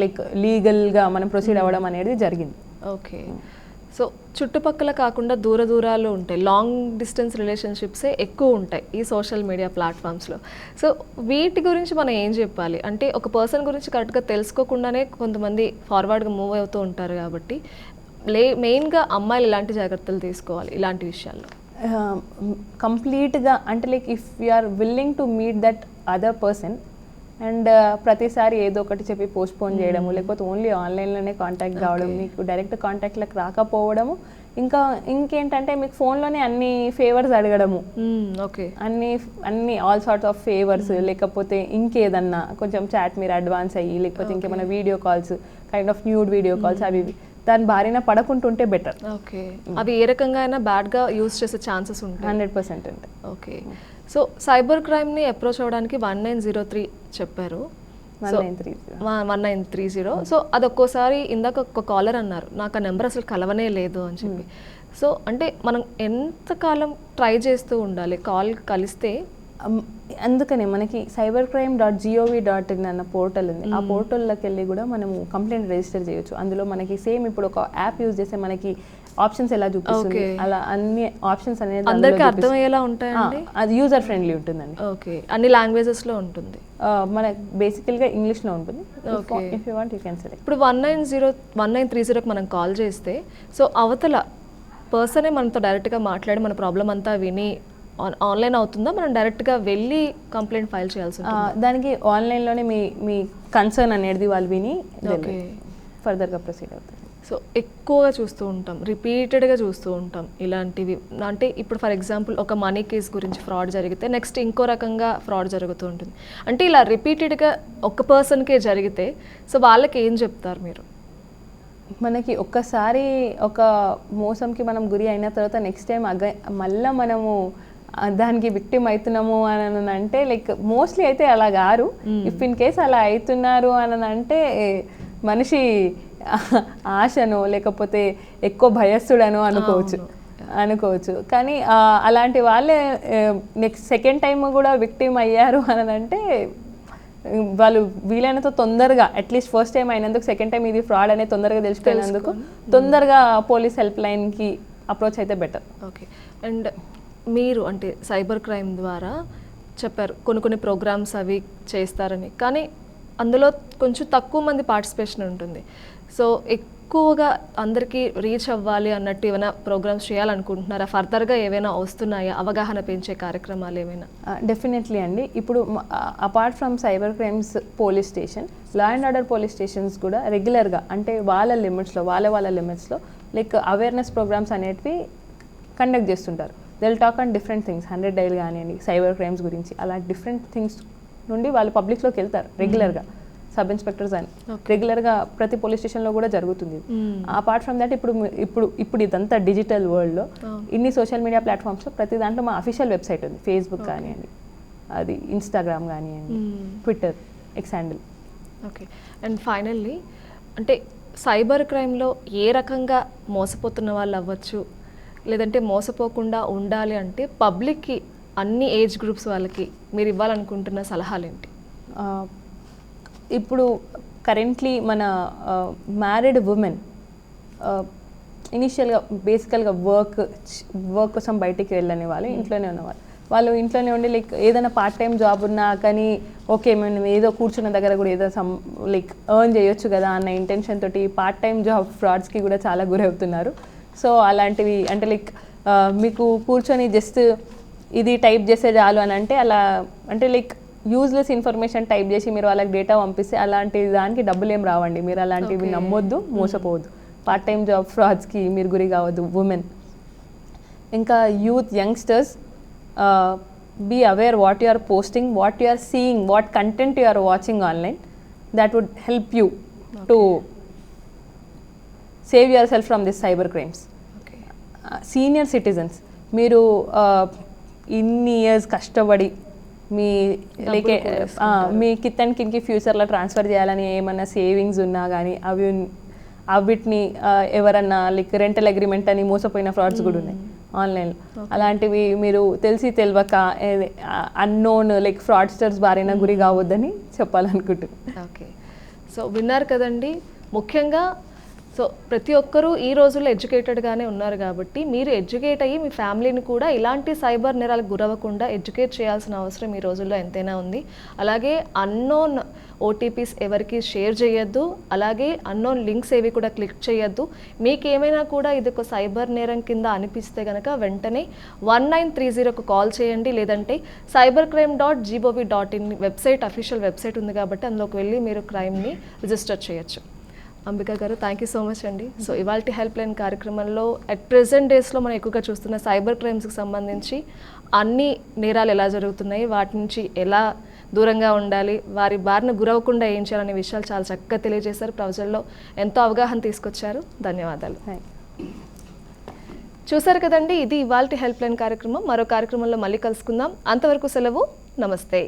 Speaker 2: లీగల్గా మనం ప్రొసీడ్ అవ్వడం అనేది జరిగింది.
Speaker 1: ఓకే. సో చుట్టుపక్కల కాకుండా దూరాలు ఉంటాయి, లాంగ్ డిస్టెన్స్ రిలేషన్షిప్సే ఎక్కువ ఉంటాయి ఈ సోషల్ మీడియా ప్లాట్ఫామ్స్లో. సో వీటి గురించి మనం ఏం చెప్పాలి అంటే, ఒక పర్సన్ గురించి కరెక్ట్గా తెలుసుకోకుండానే కొంతమంది ఫార్వర్డ్గా మూవ్ అవుతూ ఉంటారు కాబట్టి మెయిన్గా అమ్మాయిలు ఎలాంటి జాగ్రత్తలు తీసుకోవాలి ఇలాంటి విషయాల్లో?
Speaker 2: కంప్లీట్గా అంటే like if you are willing to meet that other person and ప్రతిసారి ఏదో ఒకటి చెప్పి పోస్ట్పోన్ చేయడము, లేకపోతే ఓన్లీ ఆన్లైన్లోనే కాంటాక్ట్ కావడం, మీకు డైరెక్ట్ కాంటాక్ట్లకు రాకపోవడము, ఇంకేంటంటే మీకు ఫోన్లోనే అన్ని ఫేవర్స్ అడగడము,
Speaker 1: ఓకే,
Speaker 2: అన్ని ఆల్ సార్ట్స్ ఆఫ్ ఫేవర్స్, లేకపోతే ఇంకేదన్నా కొంచెం చాట్ మీరు అడ్వాన్స్ అయ్యి, లేకపోతే ఇంకేమైనా video calls, kind of nude video calls, అవి దాని బారిన పడకుంటుంటే బెటర్.
Speaker 1: ఓకే, అవి ఏ రకంగా అయినా బ్యాడ్గా యూజ్ చేసే ఛాన్సెస్ ఉంటాయి.
Speaker 2: 100% ఉంటాయి.
Speaker 1: ఓకే. సో సైబర్ క్రైమ్ని అప్రోచ్ అవ్వడానికి 1903 చెప్పారు, 1930. సో అది ఒక్కోసారి ఇందాక ఒక కాలర్ అన్నారు నాకు ఆ నెంబర్ అసలు కలవనే లేదు అని చెప్పి. సో అంటే మనం ఎంతకాలం ట్రై చేస్తూ ఉండాలి కాల్ కలిస్తే?
Speaker 2: అందుకనే మనకి cybercrime.gov.in అన్న పోర్టల్ ఉంది. ఆ పోర్టల్లోకి వెళ్ళి కూడా మనము కంప్లైంట్ రిజిస్టర్ చేయొచ్చు. అందులో మనకి సేమ్ ఇప్పుడు ఒక యాప్ యూజ్ చేస్తే మనకి ఆప్షన్స్ ఎలా చూపిస్తుంది, అలా అన్ని ఆప్షన్స్ అనేది
Speaker 1: అందరికీ అర్థమయ్యేలా ఉంటాయండి.
Speaker 2: అది యూజర్ ఫ్రెండ్లీ ఉంటుందండి.
Speaker 1: ఓకే, అన్ని లాంగ్వేజెస్లో ఉంటుంది.
Speaker 2: మన బేసికల్గా ఇంగ్లీష్లో ఉంటుంది. If you want you can select.
Speaker 1: ఇప్పుడు 1930కి మనం కాల్ చేస్తే సో అవతల పర్సనే మనతో డైరెక్ట్గా మాట్లాడి మన ప్రాబ్లం అంతా విని ఆన్లైన్ అవుతుందా, మనం డైరెక్ట్గా వెళ్ళి కంప్లైంట్ ఫైల్ చేయాల్సి ఉంటుంది?
Speaker 2: దానికి ఆన్లైన్లోనే మీ కన్సర్న్ అనేది వాళ్ళు విని ఫర్దర్గా ప్రొసీడ్ అవుతుంది.
Speaker 1: సో ఎక్కువగా చూస్తూ ఉంటాం, రిపీటెడ్గా చూస్తూ ఉంటాం ఇలాంటివి. అంటే ఇప్పుడు ఫర్ ఎగ్జాంపుల్ ఒక మనీ కేస్ గురించి ఫ్రాడ్ జరిగితే నెక్స్ట్ ఇంకో రకంగా ఫ్రాడ్ జరుగుతూ ఉంటుంది. అంటే ఇలా రిపీటెడ్గా ఒక పర్సన్కే జరిగితే సో వాళ్ళకి ఏం చెప్తారు మీరు?
Speaker 2: మనకి ఒక్కసారి ఒక మోసంకి మనం గురి అయిన తర్వాత నెక్స్ట్ టైం మళ్ళీ మనము దానికి విక్టిమ్ అవుతున్నాము అని అంటే లైక్ మోస్ట్లీ అయితే అలా గారు. ఇఫ్ ఇన్ కేస్ అలా అవుతున్నారు అని అంటే మనిషి ఆశను లేకపోతే ఎక్కువ భయస్తుడను అనుకోవచ్చు. కానీ అలాంటి వాళ్ళే నెక్స్ట్ సెకండ్ టైం కూడా విక్టిమ్ అయ్యారు అని అంటే వాళ్ళు వీలైనంత తొందరగా అట్లీస్ట్ ఫస్ట్ టైం అయినందుకు సెకండ్ టైం ఇది ఫ్రాడ్ అనేది తొందరగా తెలిసిపోయినందుకు తొందరగా పోలీస్ హెల్ప్ లైన్కి అప్రోచ్ అయితే బెటర్.
Speaker 1: ఓకే. అండ్ మీరు అంటే సైబర్ క్రైమ్ ద్వారా చెప్పారు కొన్ని ప్రోగ్రామ్స్ అవి చేస్తారని, కానీ అందులో కొంచెం తక్కువ మంది పార్టిసిపేషన్ ఉంటుంది. సో ఎక్కువగా అందరికీ రీచ్ అవ్వాలి అన్నట్టు ఏమైనా ప్రోగ్రామ్స్ చేయాలనుకుంటున్నారా? ఫర్దర్గా ఏమైనా వస్తున్నాయా అవగాహన పెంచే కార్యక్రమాలు ఏమైనా?
Speaker 2: డెఫినెట్లీ అండి. ఇప్పుడు apart from cyber crimes police station, law and order police stations కూడా రెగ్యులర్గా అంటే వాళ్ళ లిమిట్స్లో లైక్ అవేర్నెస్ ప్రోగ్రామ్స్ అనేటివి కండక్ట్ చేస్తుంటారు. They will talk on different things, 100 dial కానివ్వండి, సైబర్ క్రైమ్స్ గురించి, అలా డిఫరెంట్ థింగ్స్ నుండి వాళ్ళు పబ్లిక్లోకి వెళ్తారు రెగ్యులర్గా. సబ్ ఇన్స్పెక్టర్స్ అని రెగ్యులర్గా ప్రతి పోలీస్ స్టేషన్లో కూడా జరుగుతుంది. అపార్ట్ ఫ్రమ్ దాట్ ఇప్పుడు ఇదంతా డిజిటల్ వరల్డ్లో ఇన్ని సోషల్ మీడియా ప్లాట్ఫామ్స్లో ప్రతి దాంట్లో మా అఫీషియల్ వెబ్సైట్ ఉంది. ఫేస్బుక్ కానివ్వండి, అది ఇన్స్టాగ్రామ్ కానివ్వండి, Twitter, X handle.
Speaker 1: Okay. And finally అంటే సైబర్ క్రైమ్లో ఏ రకంగా మోసపోతున్న వాళ్ళు అవ్వచ్చు, లేదంటే మోసపోకుండా ఉండాలి అంటే పబ్లిక్కి అన్ని ఏజ్ గ్రూప్స్ వాళ్ళకి మీరు ఇవ్వాలనుకుంటున్న సలహాలు ఏంటి?
Speaker 2: ఇప్పుడు కరెంట్లీ మన మ్యారీడ్ ఉమెన్ ఇనిషియల్గా బేసికల్గా వర్క్ కోసం బయటికి వెళ్ళని వాళ్ళు ఇంట్లోనే ఉన్నవాళ్ళు, వాళ్ళు ఇంట్లోనే ఉండి లైక్ ఏదైనా పార్ట్ టైం జాబ్ ఉన్నా కానీ ఓకే మేము ఏదో కూర్చున్న దగ్గర కూడా ఏదో లైక్ ఎర్న్ చేయొచ్చు కదా అన్న ఇంటెన్షన్ తోటి పార్ట్ టైం జాబ్ ఫ్రాడ్స్కి కూడా చాలా గురవుతున్నారు. సో అలాంటివి అంటే లైక్ మీకు కూర్చొని జస్ట్ ఇది టైప్ చేసే చాలు అని అంటే అలా అంటే లైక్ యూజ్లెస్ ఇన్ఫర్మేషన్ టైప్ చేసి మీరు వాళ్ళకి డేటా పంపిస్తే అలాంటి దానికి డబ్బులు ఏం రావండి. మీరు అలాంటివి నమ్మొద్దు, మోసపోవద్దు. పార్ట్ టైం జాబ్ ఫ్రాడ్స్కి మీరు గురి కావద్దు ఉమెన్. ఇంకా youngsters be aware what you are posting, what you are seeing, what content you are watching online. That would help you to save yourself from this cyber crimes.
Speaker 1: Okay.
Speaker 2: Senior citizens మీరు ఇన్ని ఇయర్స్ కష్టపడి మీ లైక్ మీ కిత్ అండ్ కిన్కి ఫ్యూచర్లో ట్రాన్స్ఫర్ చేయాలని ఏమన్నా సేవింగ్స్ ఉన్నా కానీ అవిటిని ఎవరన్నా లైక్ రెంటల్ అగ్రిమెంట్ అని మోసపోయిన ఫ్రాడ్స్ కూడా ఉన్నాయి ఆన్లైన్లో. అలాంటివి మీరు తెలియక అన్నోన్ లైక్ ఫ్రాడ్స్టర్స్ బారైనా గురి కావద్దని చెప్పాలనుకుంటున్నాను.
Speaker 1: ఓకే. సో విన్నారు కదండి, ముఖ్యంగా సో ప్రతి ఒక్కరూ ఈ రోజుల్లో ఎడ్యుకేటెడ్గానే ఉన్నారు కాబట్టి మీరు ఎడ్యుకేట్ అయ్యి మీ ఫ్యామిలీని కూడా ఇలాంటి సైబర్ నేరాలకు గురవ్వకుండా ఎడ్యుకేట్ చేయాల్సిన అవసరం ఈ రోజుల్లో ఎంతైనా ఉంది. అలాగే అన్నోన్ ఓటీపీస్ ఎవరికి షేర్ చేయొద్దు, అలాగే అన్నోన్ లింక్స్ ఏవి కూడా క్లిక్ చేయొద్దు. మీకేమైనా కూడా ఇది ఒక సైబర్ నేరం కింద అనిపిస్తే కనుక వెంటనే 1930కు కాల్ చేయండి, లేదంటే cybercrime.gov.in వెబ్సైట్ అఫీషియల్ వెబ్సైట్ ఉంది కాబట్టి అందులోకి వెళ్ళి మీరు క్రైమ్ని రిజిస్టర్ చేయొచ్చు. అంబికా గారు, థ్యాంక్ యూ సో మచ్ అండి. సో ఇవాల్టి హెల్ప్ లైన్ కార్యక్రమంలో అట్ ప్రెజెంట్ డేస్లో మనం ఎక్కువగా చూస్తున్న సైబర్ క్రైమ్స్కి సంబంధించి అన్ని నేరాలు ఎలా జరుగుతున్నాయి, వాటి నుంచి ఎలా దూరంగా ఉండాలి, వారి బారిన గురవకుండా ఏం చేయాలనే విషయాలు చాలా చక్కగా తెలియజేశారు. ప్రజల్లో ఎంతో అవగాహన తీసుకొచ్చారు. ధన్యవాదాలు. చూసారు కదండి, ఇది ఇవాల్టి హెల్ప్ లైన్ కార్యక్రమం. మరో కార్యక్రమంలో మళ్ళీ కలుసుకుందాం. అంతవరకు సెలవు. నమస్తే.